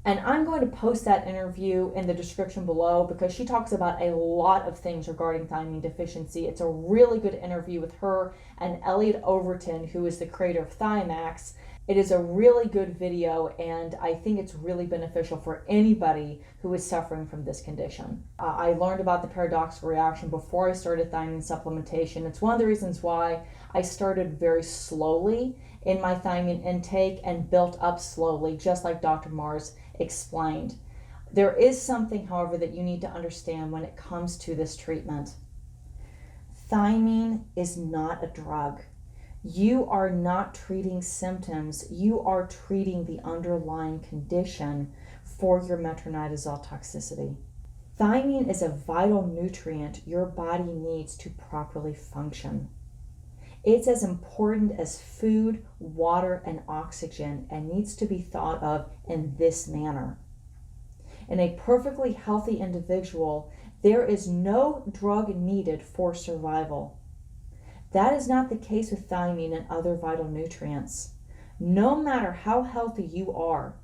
And I'm going to post that interview in the description below because she talks about a lot of things regarding thiamine deficiency. It's a really good interview with her and Elliot Overton, who is the creator of Thiamax. It is a really good video, and I think it's really beneficial for anybody who is suffering from this condition. I learned about the paradoxical reaction before I started thiamine supplementation. It's one of the reasons why I started very slowly in my thiamine intake and built up slowly, just like Dr. Mars explained. There is something, however, that you need to understand when it comes to this treatment. Thiamine is not a drug. You are not treating symptoms. You are treating the underlying condition for your metronidazole toxicity. Thiamine is a vital nutrient your body needs to properly function. It's as important as food, water, and oxygen, and needs to be thought of in this manner. In a perfectly healthy individual, there is no drug needed for survival. That is not the case with thiamine and other vital nutrients. No matter how healthy you are,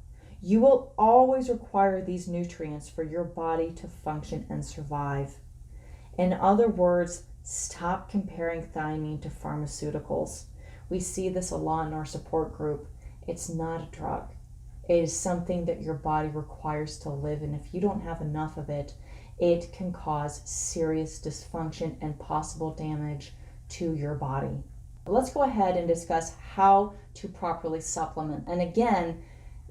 you will always require these nutrients for your body to function and survive. In other words, stop comparing thiamine to pharmaceuticals. We see this a lot in our support group. It's not a drug. It is something that your body requires to live, and if you don't have enough of it, it can cause serious dysfunction and possible damage to your body. Let's go ahead and discuss how to properly supplement. And again,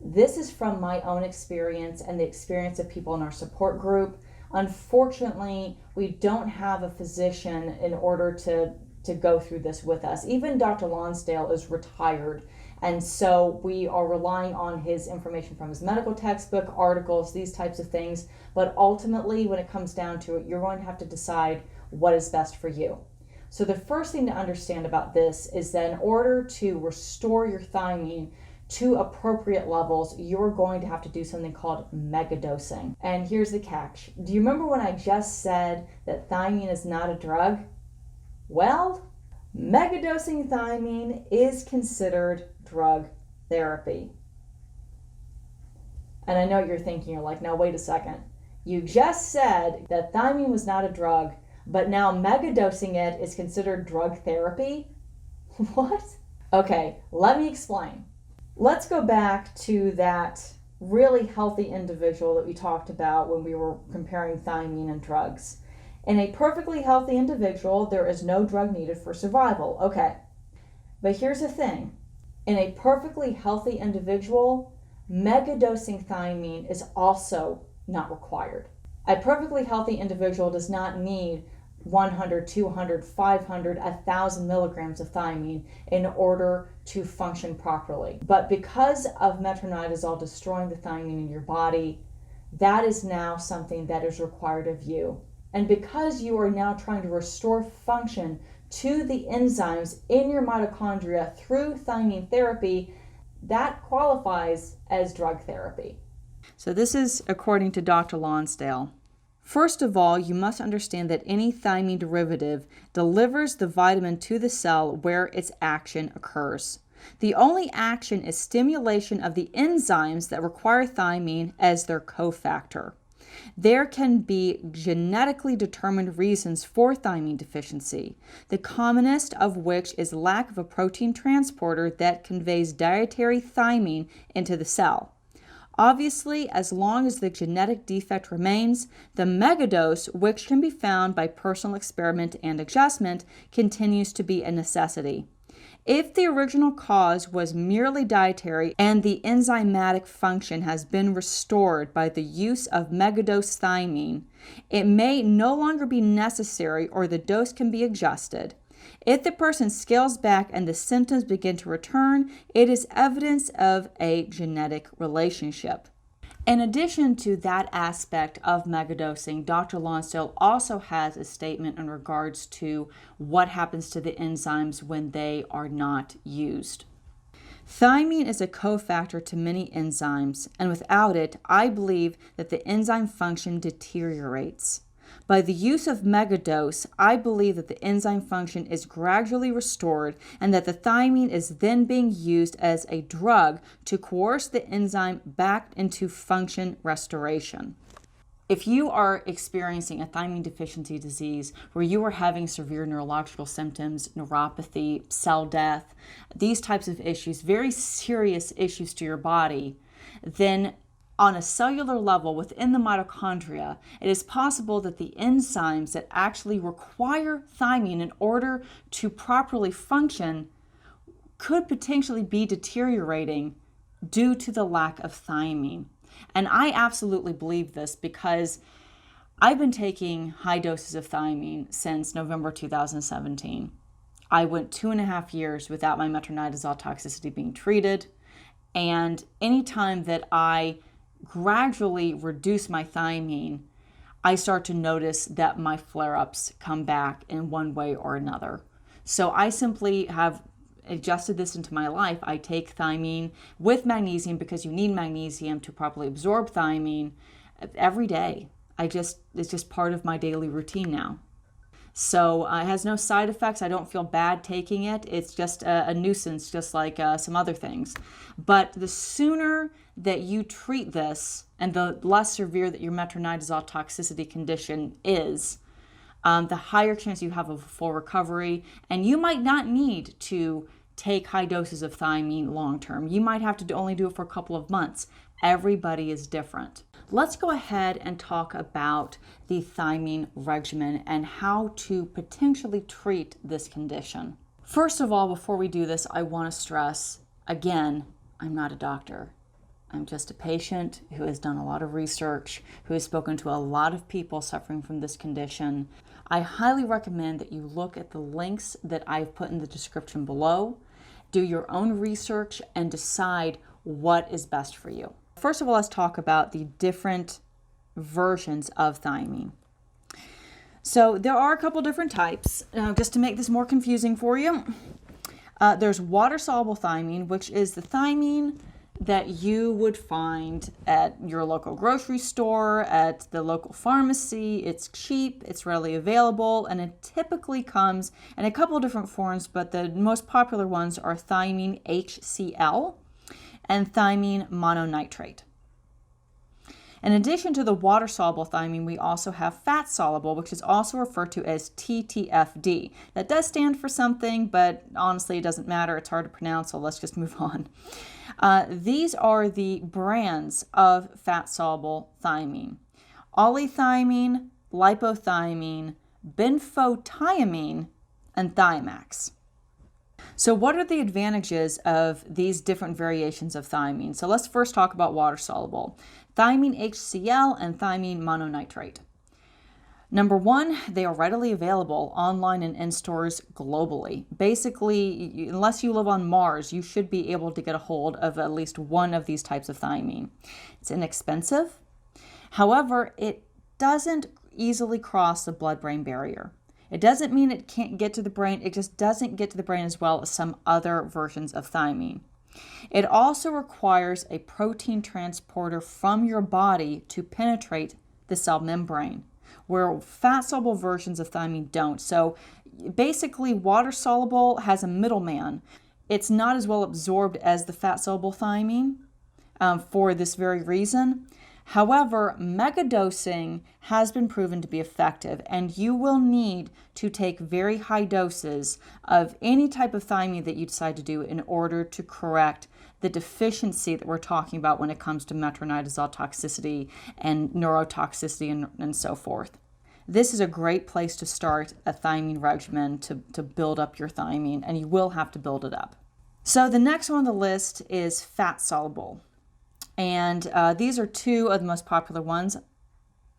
this is from my own experience and the experience of people in our support group. Unfortunately, we don't have a physician in order to go through this with us. Even Dr. Lonsdale is retired, and so we are relying on his information from his medical textbook, articles, these types of things. But ultimately, when it comes down to it, you're going to have to decide what is best for you. So the first thing to understand about this is that in order to restore your thiamine to appropriate levels, you're going to have to do something called megadosing. And here's the catch. Do you remember when I just said that thiamine is not a drug? Well, megadosing thiamine is considered drug therapy. And I know what you're thinking. You're like, now wait a second. You just said that thiamine was not a drug, but now megadosing it is considered drug therapy? What? Okay, let me explain. Let's go back to that really healthy individual that we talked about when we were comparing thiamine and drugs. In a perfectly healthy individual, there is no drug needed for survival. Okay, but here's the thing. In a perfectly healthy individual, megadosing thiamine is also not required. A perfectly healthy individual does not need 100, 200, 500, 1,000 milligrams of thiamine in order to function properly. But because of metronidazole destroying the thiamine in your body, that is now something that is required of you. And because you are now trying to restore function to the enzymes in your mitochondria through thiamine therapy, that qualifies as drug therapy. So this is according to Dr. Lonsdale. First of all, you must understand that any thiamine derivative delivers the vitamin to the cell where its action occurs. The only action is stimulation of the enzymes that require thiamine as their cofactor. There can be genetically determined reasons for thiamine deficiency, the commonest of which is lack of a protein transporter that conveys dietary thiamine into the cell. Obviously, as long as the genetic defect remains, the megadose, which can be found by personal experiment and adjustment, continues to be a necessity. If the original cause was merely dietary and the enzymatic function has been restored by the use of megadose thiamine, it may no longer be necessary or the dose can be adjusted. If the person scales back and the symptoms begin to return, it is evidence of a genetic relationship. In addition to that aspect of megadosing, Dr. Lonsdale also has a statement in regards to what happens to the enzymes when they are not used. Thiamine is a cofactor to many enzymes, and without it, I believe that the enzyme function deteriorates. By the use of megadose, I believe that the enzyme function is gradually restored and that the thiamine is then being used as a drug to coerce the enzyme back into function restoration. If you are experiencing a thiamine deficiency disease where you are having severe neurological symptoms, neuropathy, cell death, these types of issues, very serious issues to your body, then on a cellular level within the mitochondria, it is possible that the enzymes that actually require thiamine in order to properly function could potentially be deteriorating due to the lack of thiamine. And I absolutely believe this because I've been taking high doses of thiamine since November 2017. I went 2.5 years without my metronidazole toxicity being treated. And anytime that I gradually reduce my thiamine, I start to notice that my flare-ups come back in one way or another. So I simply have adjusted this into my life. I take thiamine with magnesium because you need magnesium to properly absorb thiamine every day. It's just part of my daily routine now. So it has no side effects. I don't feel bad taking it. It's just a nuisance, just like some other things. But the sooner that you treat this and the less severe that your metronidazole toxicity condition is, the higher chance you have of a full recovery. And you might not need to take high doses of thiamine long term. You might have to only do it for a couple of months. Everybody is different. Let's go ahead and talk about the thiamine regimen and how to potentially treat this condition. First of all, before we do this, I want to stress, again, I'm not a doctor. I'm just a patient who has done a lot of research, who has spoken to a lot of people suffering from this condition. I highly recommend that you look at the links that I've put in the description below, do your own research, and decide what is best for you. First of all, let's talk about the different versions of thiamine. So there are a couple different types, just to make this more confusing for you. There's water-soluble thiamine, which is the thiamine that you would find at your local grocery store, at the local pharmacy. It's cheap, it's readily available, and it typically comes in a couple of different forms, but the most popular ones are thiamine HCl and thiamine mononitrate. In addition to the water-soluble thiamine, we also have fat-soluble, which is also referred to as TTFD. That does stand for something, but honestly, it doesn't matter. It's hard to pronounce, so let's just move on. These are the brands of fat-soluble thiamine: olithiamine, lipothiamine, benfotiamine, and Thiamax. So what are the advantages of these different variations of thiamine? So let's first talk about water-soluble. Thiamine HCl and thiamine mononitrate. Number one, they are readily available online and in stores globally. Basically, unless you live on Mars, you should be able to get a hold of at least one of these types of thiamine. It's inexpensive. However, it doesn't easily cross the blood-brain barrier. It doesn't mean it can't get to the brain, it just doesn't get to the brain as well as some other versions of thiamine. It also requires a protein transporter from your body to penetrate the cell membrane, where fat-soluble versions of thiamine don't. So basically, water-soluble has a middleman. It's not as well absorbed as the fat-soluble thiamine for this very reason. However, megadosing has been proven to be effective, and you will need to take very high doses of any type of thiamine that you decide to do in order to correct the deficiency that we're talking about when it comes to metronidazole toxicity and neurotoxicity and so forth. This is a great place to start a thiamine regimen to build up your thiamine, and you will have to build it up. So the next one on the list is fat-soluble. And these are two of the most popular ones,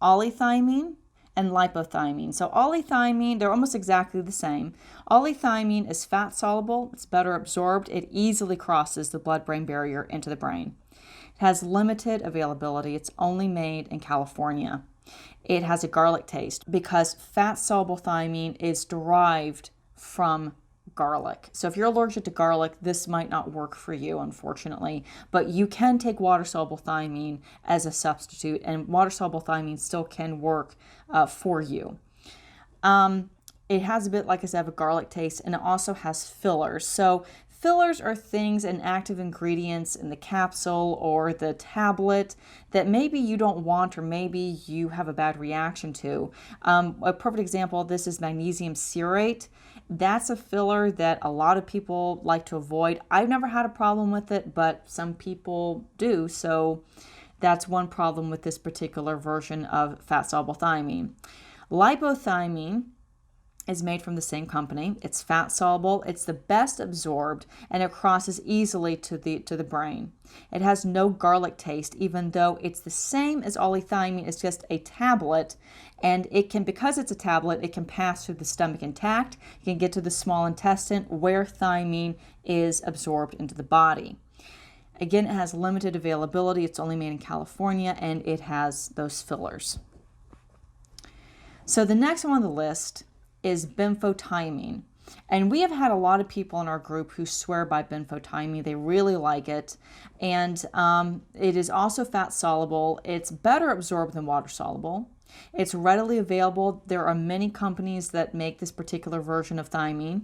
olithiamine and lipothiamine. So olithiamine, they're almost exactly the same. Olithiamine is fat-soluble, it's better absorbed, it easily crosses the blood-brain barrier into the brain. It has limited availability, it's only made in California. It has a garlic taste because fat-soluble thiamine is derived from garlic. So if you're allergic to garlic, this might not work for you, unfortunately, but you can take water-soluble thiamine as a substitute, and water-soluble thiamine still can work for you. It has a bit, like I said, of a garlic taste, and it also has fillers. So fillers are things and active ingredients in the capsule or the tablet that maybe you don't want or maybe you have a bad reaction to. A perfect example of this is magnesium cereate. That's a filler that a lot of people like to avoid. I've never had a problem with it, but some people do. So that's one problem with this particular version of fat-soluble thiamine. Lipothiamine is made from the same company. It's fat-soluble, it's the best absorbed, and it crosses easily to the brain. It has no garlic taste, even though it's the same as olithiamine. It's just a tablet, and it can, because it's a tablet, it can pass through the stomach intact. It can get to the small intestine where thiamine is absorbed into the body. Again, it has limited availability. It's only made in California, and it has those fillers. So the next one on the list is benfotiamine. And we have had a lot of people in our group who swear by benfotiamine. They really like it. And it is also fat soluble. It's better absorbed than water soluble. It's readily available. There are many companies that make this particular version of thiamine.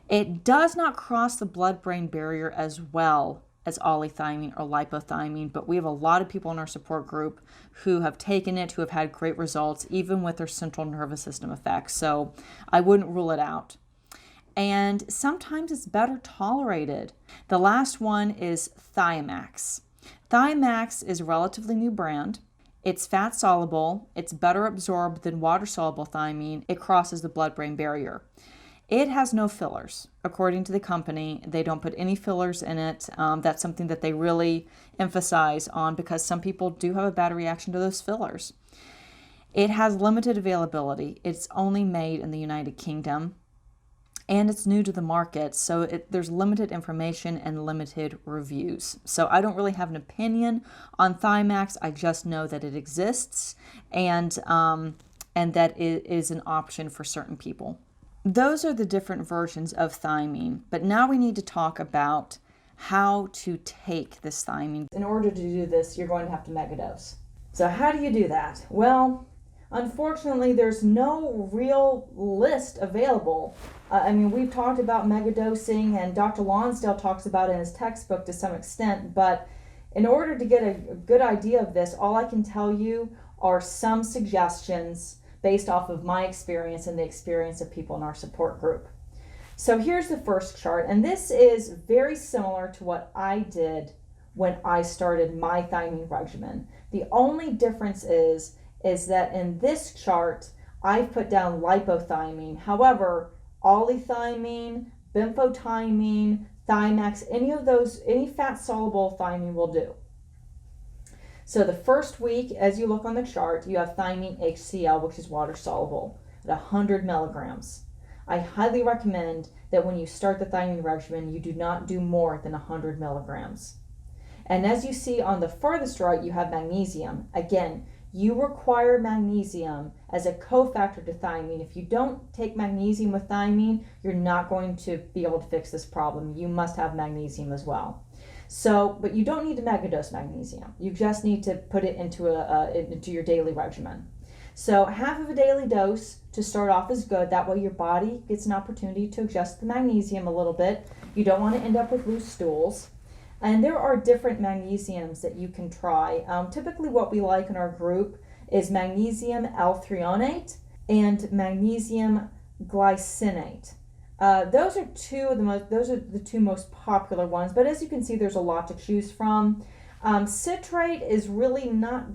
It does not cross the blood-brain barrier as well as olithiamine or lipothiamine, but we have a lot of people in our support group who have taken it, who have had great results, even with their central nervous system effects. So I wouldn't rule it out. And sometimes it's better tolerated. The last one is Thiamax. Thiamax is a relatively new brand. It's fat soluble. It's better absorbed than water soluble thiamine. It crosses the blood-brain barrier. It has no fillers. According to the company, they don't put any fillers in it. That's something that they really emphasize on because some people do have a bad reaction to those fillers. It has limited availability. It's only made in the United Kingdom, and it's new to the market, so there's limited information and limited reviews. So I don't really have an opinion on Thiamax. I just know that it exists and that it is an option for certain people. Those are the different versions of thiamine, but now we need to talk about how to take this thiamine. In order to do this, you're going to have to megadose. So how do you do that? Well, unfortunately, there's no real list available. We've talked about megadosing, and Dr. Lonsdale talks about it in his textbook to some extent, but in order to get a good idea of this, all I can tell you are some suggestions based off of my experience and the experience of people in our support group. So here's the first chart, and this is very similar to what I did when I started my thiamine regimen. The only difference is that in this chart, I've put down lipothiamine. However, olithiamine, benfotiamine, Thiamax, any fat-soluble thiamine will do. So the first week, as you look on the chart, you have thiamine HCl, which is water soluble, at 100 milligrams. I highly recommend that when you start the thiamine regimen, you do not do more than 100 milligrams. And as you see on the furthest right, you have magnesium. Again, you require magnesium as a cofactor to thiamine. If you don't take magnesium with thiamine, you're not going to be able to fix this problem. You must have magnesium as well. So, but you don't need to megadose magnesium. You just need to put it into your daily regimen. So half of a daily dose to start off is good. That way your body gets an opportunity to adjust the magnesium a little bit. You don't want to end up with loose stools. And there are different magnesiums that you can try. Typically what we like in our group is magnesium L-threonate and magnesium glycinate. Those are the two most popular ones, but as you can see, there's a lot to choose from. Citrate is really not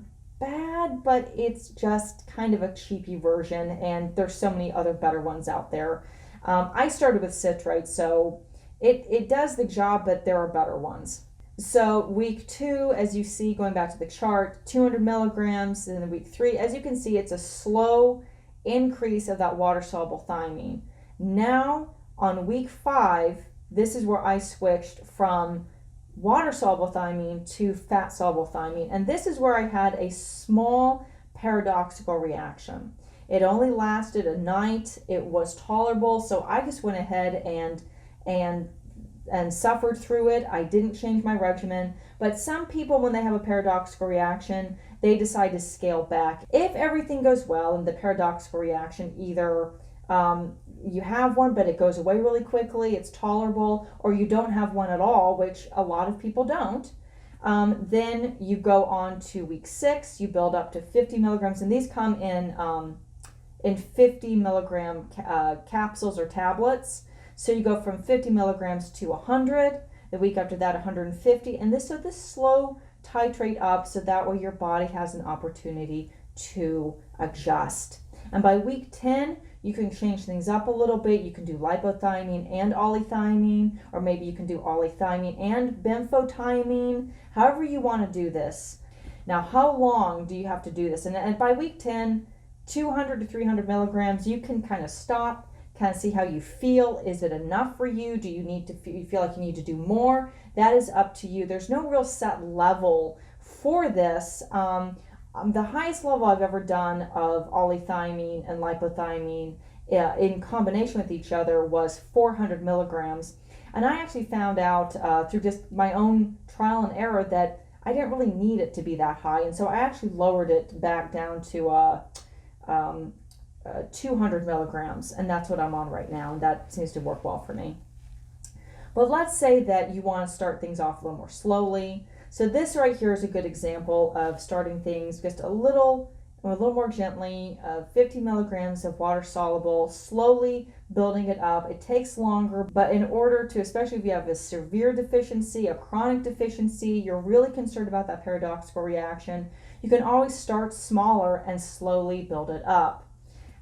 bad, but it's just kind of a cheapy version, and there's so many other better ones out there. I started with citrate, so it does the job, but there are better ones. So week 2, as you see, going back to the chart, 200 milligrams, and then week 3, as you can see, it's a slow increase of that water-soluble thiamine. Now, on week 5, this is where I switched from water-soluble thiamine to fat-soluble thiamine, and this is where I had a small paradoxical reaction. It only lasted a night. It was tolerable, so I just went ahead and suffered through it. I didn't change my regimen, but some people, when they have a paradoxical reaction, they decide to scale back. If everything goes well in the paradoxical reaction, either you have one but it goes away really quickly, it's tolerable, or you don't have one at all, which a lot of people don't, then you go on to week 6, you build up to 50 milligrams, and these come in 50 milligram capsules or tablets. So you go from 50 milligrams to 100, the week after that 150, and this slow titrate up so that way your body has an opportunity to adjust. And by week 10, you can change things up a little bit. You can do lipothiamine and olithiamine, or maybe you can do olithiamine and benfotiamine, however you want to do this. Now, how long do you have to do this? And by week 10, 200 to 300 milligrams, you can kind of stop, kind of see how you feel. Is it enough for you? Do you need to feel like you need to do more? That is up to you. There's no real set level for this. The highest level I've ever done of olithiamine and lipothiamine in combination with each other was 400 milligrams. And I actually found out through just my own trial and error that I didn't really need it to be that high. And so I actually lowered it back down to 200 milligrams. And that's what I'm on right now. And that seems to work well for me. But let's say that you want to start things off a little more slowly. So this right here is a good example of starting things just a little more gently, 50 milligrams of water soluble, slowly building it up. It takes longer, but in order to, especially if you have a severe deficiency, a chronic deficiency, you're really concerned about that paradoxical reaction, you can always start smaller and slowly build it up.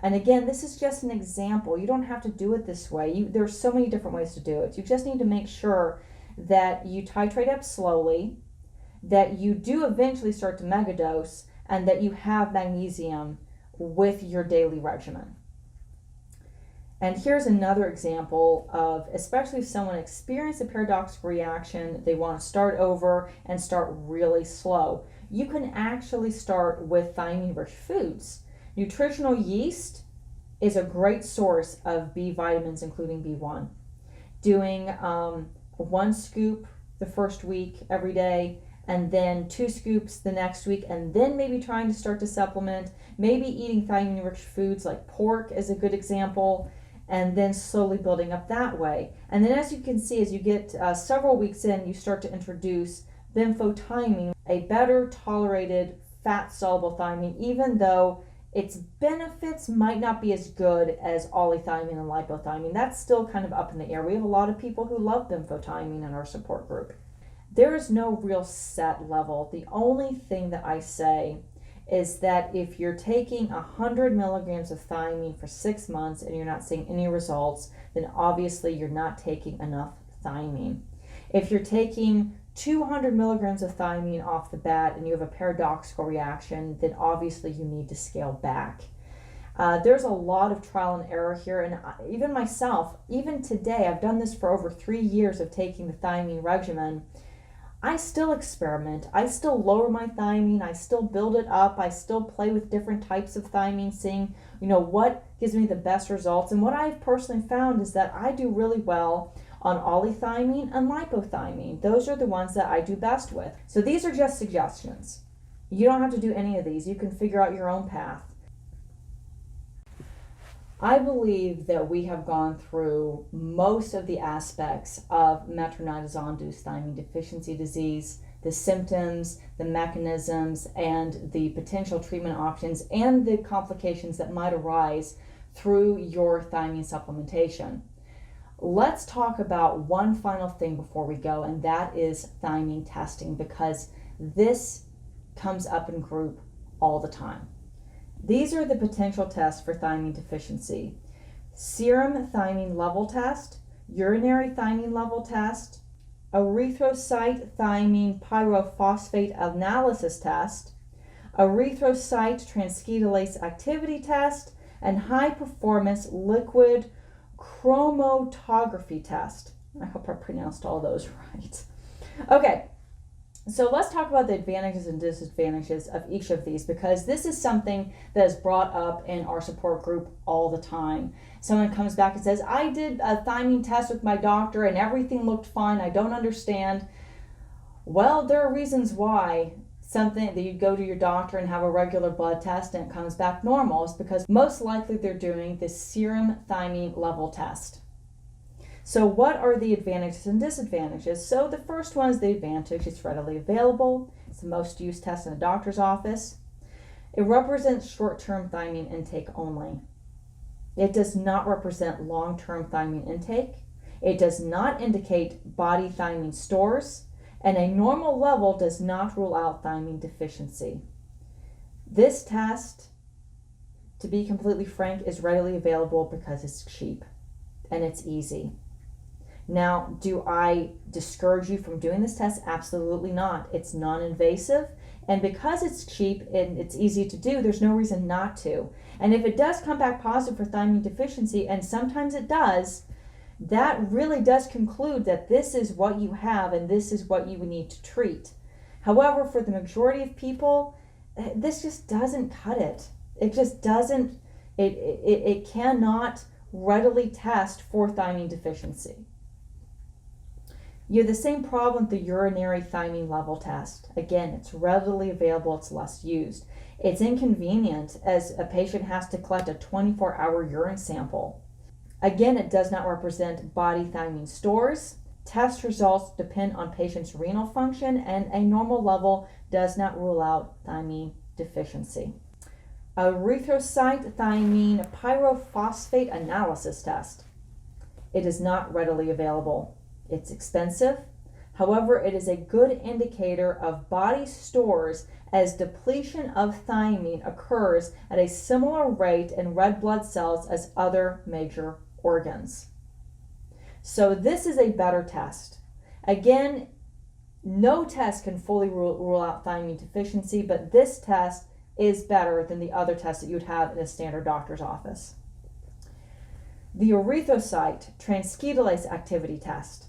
And again, this is just an example. You don't have to do it this way. There's so many different ways to do it. You just need to make sure that you titrate up slowly, that you do eventually start to megadose, and that you have magnesium with your daily regimen. And here's another example of, especially if someone experienced a paradoxical reaction, they want to start over and start really slow. You can actually start with thiamine-rich foods. Nutritional yeast is a great source of B vitamins, including B1. Doing 1 scoop the first week every day, and then 2 scoops the next week, and then maybe trying to start to supplement, maybe eating thiamine-rich foods like pork is a good example, and then slowly building up that way. And then as you can see, as you get several weeks in, you start to introduce benfotiamine, a better tolerated fat-soluble thiamine, even though its benefits might not be as good as olithiamine and lipothiamine. That's still kind of up in the air. We have a lot of people who love benfotiamine in our support group. There is no real set level. The only thing that I say is that if you're taking 100 milligrams of thiamine for 6 months and you're not seeing any results, then obviously you're not taking enough thiamine. If you're taking 200 milligrams of thiamine off the bat and you have a paradoxical reaction, then obviously you need to scale back. There's a lot of trial and error here, and even myself, even today, I've done this for over 3 years of taking the thiamine regimen. I still experiment. I still lower my thiamine. I still build it up. I still play with different types of thiamine, seeing, what gives me the best results. And what I've personally found is that I do really well on olithiamine and lipothiamine. Those are the ones that I do best with. So these are just suggestions. You don't have to do any of these. You can figure out your own path. I believe that we have gone through most of the aspects of metronidazole-induced thiamine deficiency disease, the symptoms, the mechanisms, and the potential treatment options, and the complications that might arise through your thiamine supplementation. Let's talk about one final thing before we go, and that is thiamine testing, because this comes up in group all the time. These are the potential tests for thiamine deficiency: serum thiamine level test, urinary thiamine level test, erythrocyte thiamine pyrophosphate analysis test, erythrocyte transcetylase activity test, and high performance liquid chromatography test. I hope I pronounced all those right. Okay. So let's talk about the advantages and disadvantages of each of these, because this is something that is brought up in our support group all the time. Someone comes back and says, I did a thiamine test with my doctor and everything looked fine. I don't understand. Well, there are reasons why something that you go to your doctor and have a regular blood test and it comes back normal is because most likely they're doing the serum thiamine level test. So what are the advantages and disadvantages? So the first one is the advantage. It's readily available. It's the most used test in a doctor's office. It represents short-term thiamine intake only. It does not represent long-term thiamine intake. It does not indicate body thiamine stores, and a normal level does not rule out thiamine deficiency. This test, to be completely frank, is readily available because it's cheap and it's easy. Now, do I discourage you from doing this test? Absolutely not. It's non-invasive, and because it's cheap and it's easy to do, there's no reason not to. And if it does come back positive for thiamine deficiency, and sometimes it does, that really does conclude that this is what you have and this is what you would need to treat. However, for the majority of people, this just doesn't cut it. It just doesn't It cannot readily test for thiamine deficiency. You have the same problem with the urinary thiamine level test. Again, it's readily available, it's less used. It's inconvenient as a patient has to collect a 24-hour urine sample. Again, it does not represent body thiamine stores. Test results depend on patient's renal function, and a normal level does not rule out thiamine deficiency. Erythrocyte thiamine pyrophosphate analysis test. It is not readily available. It's expensive. However, it is a good indicator of body stores as depletion of thiamine occurs at a similar rate in red blood cells as other major organs. So this is a better test. Again, no test can fully rule out thiamine deficiency, but this test is better than the other tests that you'd have in a standard doctor's office. The erythrocyte transcromatosis activity test.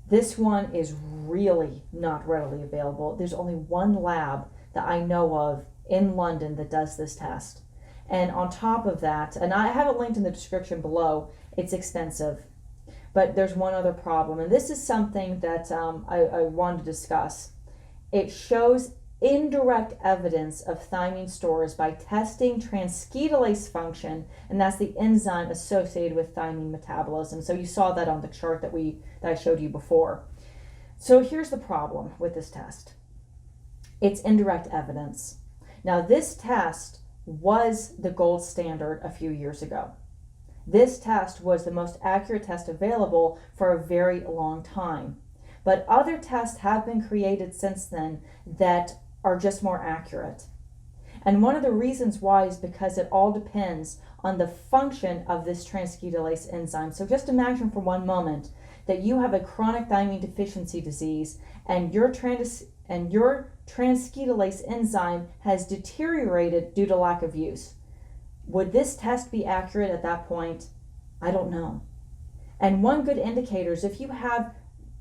This one is really not readily available. There's only one lab that I know of in London that does this test. And on top of that, and I have it linked in the description below, it's expensive. But there's one other problem, and this is something that I wanted to discuss. It shows indirect evidence of thiamine stores by testing transcromatosis function, and that's the enzyme associated with thiamine metabolism. So you saw that on the chart that I showed you before. So here's the problem with this test. It's indirect evidence. Now this test was the gold standard a few years ago. This test was the most accurate test available for a very long time. But other tests have been created since then that are just more accurate. And one of the reasons why is because it all depends on the function of this transcromatosis enzyme. So just imagine for one moment that you have a chronic thiamine deficiency disease and your transcromatosis enzyme has deteriorated due to lack of use. Would this test be accurate at that point? I don't know. And one good indicator is if you have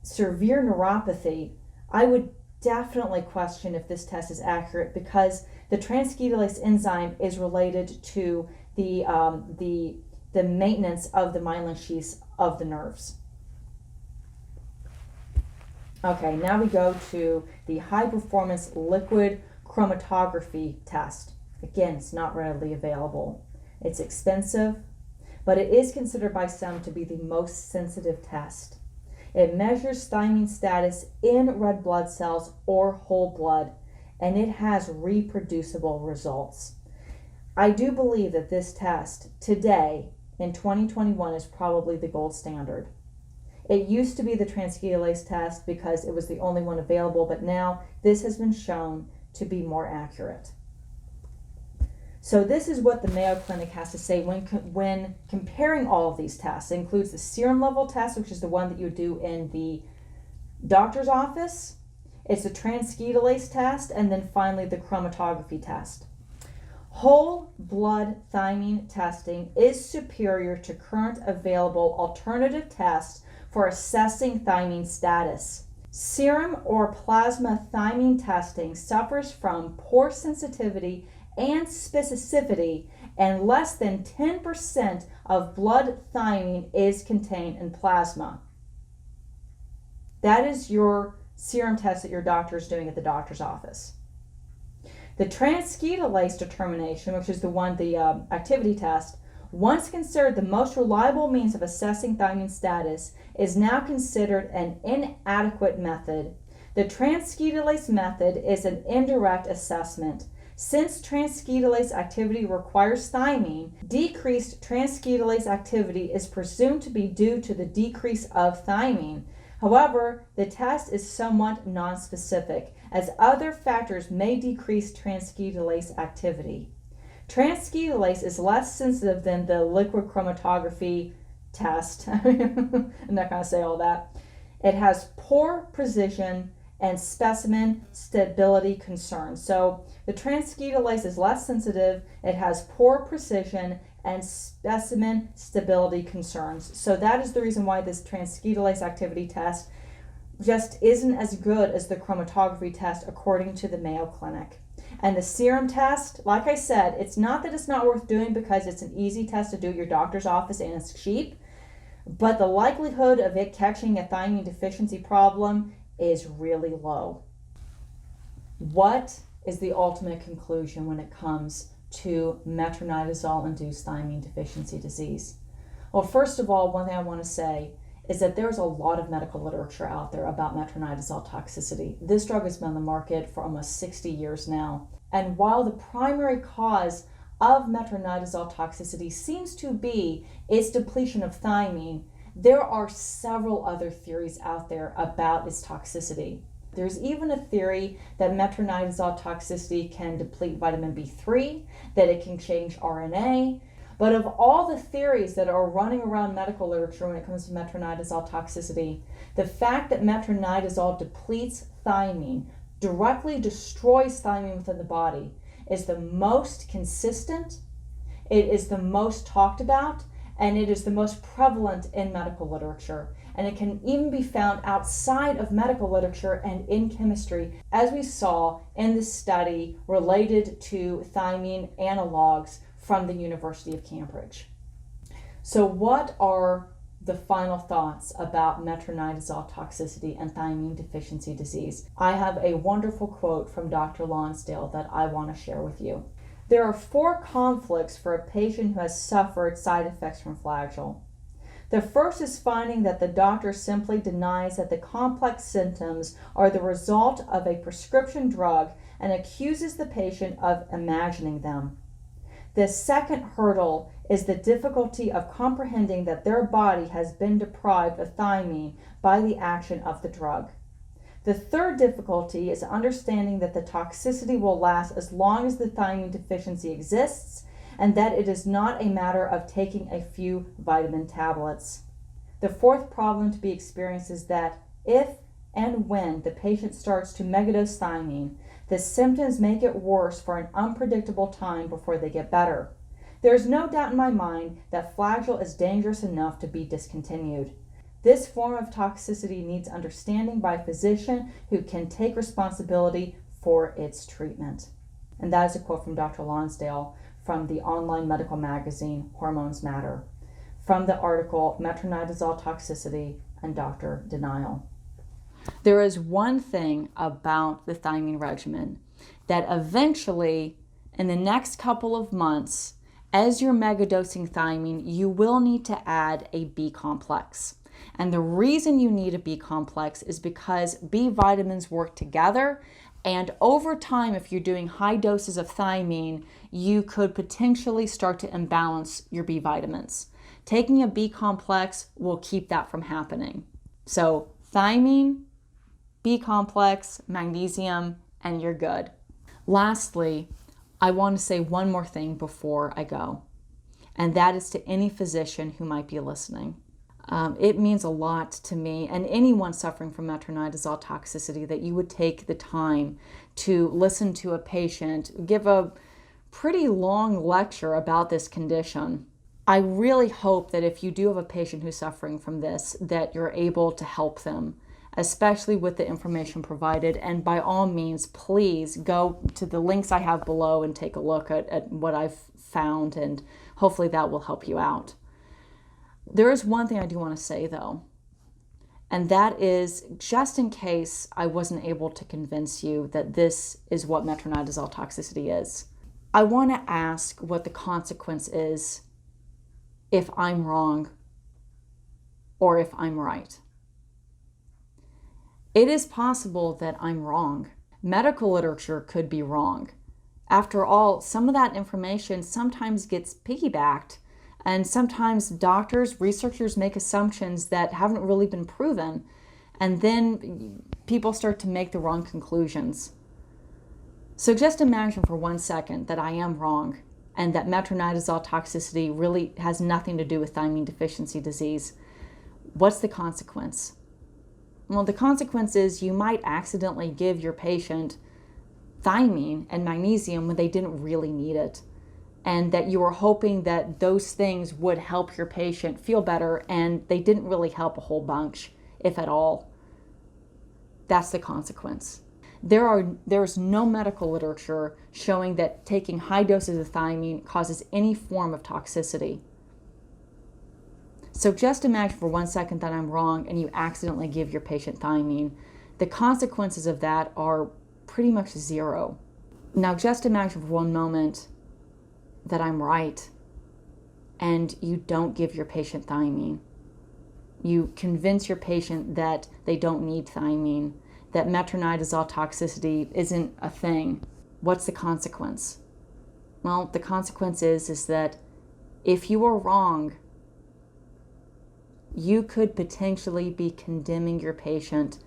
severe neuropathy, I would definitely question if this test is accurate, because the transcromatosis enzyme is related to the maintenance of the myelin sheaths of the nerves. Okay, now we go to the high performance liquid chromatography test. Again, it's not readily available. It's expensive, but it is considered by some to be the most sensitive test. It measures thiamine status in red blood cells or whole blood, and it has reproducible results. I do believe that this test today in 2021 is probably the gold standard. It used to be the transcromatosis test because it was the only one available, but now this has been shown to be more accurate. So this is what the Mayo Clinic has to say when comparing all of these tests. It includes the serum level test, which is the one that you do in the doctor's office. It's the transcromatosis test, and then finally the chromatography test. Whole blood thiamine testing is superior to current available alternative tests for assessing thiamine status. Serum or plasma thiamine testing suffers from poor sensitivity and specificity, and less than 10% of blood thiamine is contained in plasma. That is your serum test that your doctor is doing at the doctor's office. The transcromatosis determination, which is the activity test, once considered the most reliable means of assessing thiamine status, is now considered an inadequate method. The transcromatosis method is an indirect assessment. Since transcromatosis activity requires thiamine, decreased transcromatosis activity is presumed to be due to the decrease of thiamine. However, the test is somewhat nonspecific, as other factors may decrease transcromatosis activity. Transcromatosis is less sensitive than the liquid chromatography test. I'm not going to say all that. It has poor precision and specimen stability concerns. So the transcromatosis is less sensitive, it has poor precision and specimen stability concerns. So that is the reason why this transcromatosis activity test just isn't as good as the chromatography test according to the Mayo Clinic. And the serum test, like I said, it's not that it's not worth doing because it's an easy test to do at your doctor's office and it's cheap, but the likelihood of it catching a thiamine deficiency problem is really low. What is the ultimate conclusion when it comes to metronidazole-induced thiamine deficiency disease? Well, first of all, one thing I want to say is that there's a lot of medical literature out there about metronidazole toxicity. This drug has been on the market for almost 60 years now. And while the primary cause of metronidazole toxicity seems to be its depletion of thiamine, there are several other theories out there about its toxicity. There's even a theory that metronidazole toxicity can deplete vitamin B3, that it can change RNA. But of all the theories that are running around medical literature when it comes to metronidazole toxicity, the fact that metronidazole depletes thiamine, directly destroys thiamine within the body, is the most consistent, it is the most talked about, and it is the most prevalent in medical literature. And it can even be found outside of medical literature and in chemistry, as we saw in the study related to thiamine analogs from the University of Cambridge. So what are the final thoughts about metronidazole toxicity and thiamine deficiency disease? I have a wonderful quote from Dr. Lonsdale that I want to share with you. There are 4 conflicts for a patient who has suffered side effects from Flagyl. The first is finding that the doctor simply denies that the complex symptoms are the result of a prescription drug and accuses the patient of imagining them. The second hurdle is the difficulty of comprehending that their body has been deprived of thiamine by the action of the drug. The third difficulty is understanding that the toxicity will last as long as the thiamine deficiency exists, and that it is not a matter of taking a few vitamin tablets. The fourth problem to be experienced is that if and when the patient starts to megadose thiamine, the symptoms may get worse for an unpredictable time before they get better. There is no doubt in my mind that Flagyl is dangerous enough to be discontinued. This form of toxicity needs understanding by a physician who can take responsibility for its treatment. And that is a quote from Dr. Lonsdale from the online medical magazine Hormones Matter, from the article Metronidazole Toxicity and Doctor Denial. There is one thing about the thiamine regimen that eventually, in the next couple of months, as you're megadosing thiamine, you will need to add a B complex. And the reason you need a B complex is because B vitamins work together, and over time, if you're doing high doses of thiamine, you could potentially start to imbalance your B vitamins. Taking a B complex will keep that from happening. So thiamine, B complex, magnesium, and you're good. Lastly, I want to say one more thing before I go, and that is to any physician who might be listening. It means a lot to me and anyone suffering from metronidazole toxicity that you would take the time to listen to a patient give a pretty long lecture about this condition. I really hope that if you do have a patient who's suffering from this, that you're able to help them, especially with the information provided. And by all means, please go to the links I have below and take a look at what I've found, and hopefully that will help you out. There is one thing I do want to say though, and that is, just in case I wasn't able to convince you that this is what metronidazole toxicity is, I want to ask what the consequence is if I'm wrong or if I'm right. It is possible that I'm wrong. Medical literature could be wrong. After all, some of that information sometimes gets piggybacked, and sometimes doctors, researchers make assumptions that haven't really been proven, and then people start to make the wrong conclusions. So just imagine for 1 second that I am wrong and that metronidazole toxicity really has nothing to do with thiamine deficiency disease. What's the consequence? Well, the consequence is you might accidentally give your patient thiamine and magnesium when they didn't really need it, and that you were hoping that those things would help your patient feel better, and they didn't really help a whole bunch, if at all. That's the consequence. There's no medical literature showing that taking high doses of thiamine causes any form of toxicity. So just imagine for 1 second that I'm wrong and you accidentally give your patient thiamine. The consequences of that are pretty much zero. Now just imagine for one moment that I'm right and you don't give your patient thiamine. You convince your patient that they don't need thiamine, that metronidazole toxicity isn't a thing. What's the consequence? Well, the consequence is that if you are wrong, you could potentially be condemning your patient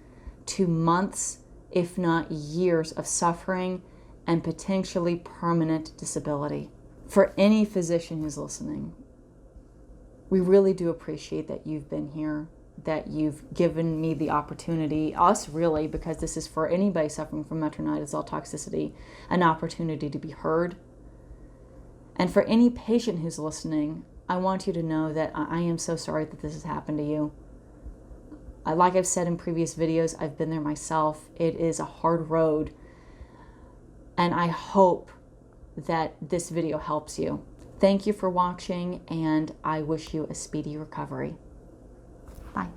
to months, if not years, of suffering and potentially permanent disability. For any physician who's listening, we really do appreciate that you've been here, that you've given me the opportunity, us really, because this is for anybody suffering from metronidazole toxicity, an opportunity to be heard. And for any patient who's listening, I want you to know that I am so sorry that this has happened to you. Like I've said in previous videos, I've been there myself. It is a hard road. And I hope that this video helps you. Thank you for watching, and I wish you a speedy recovery. Bye.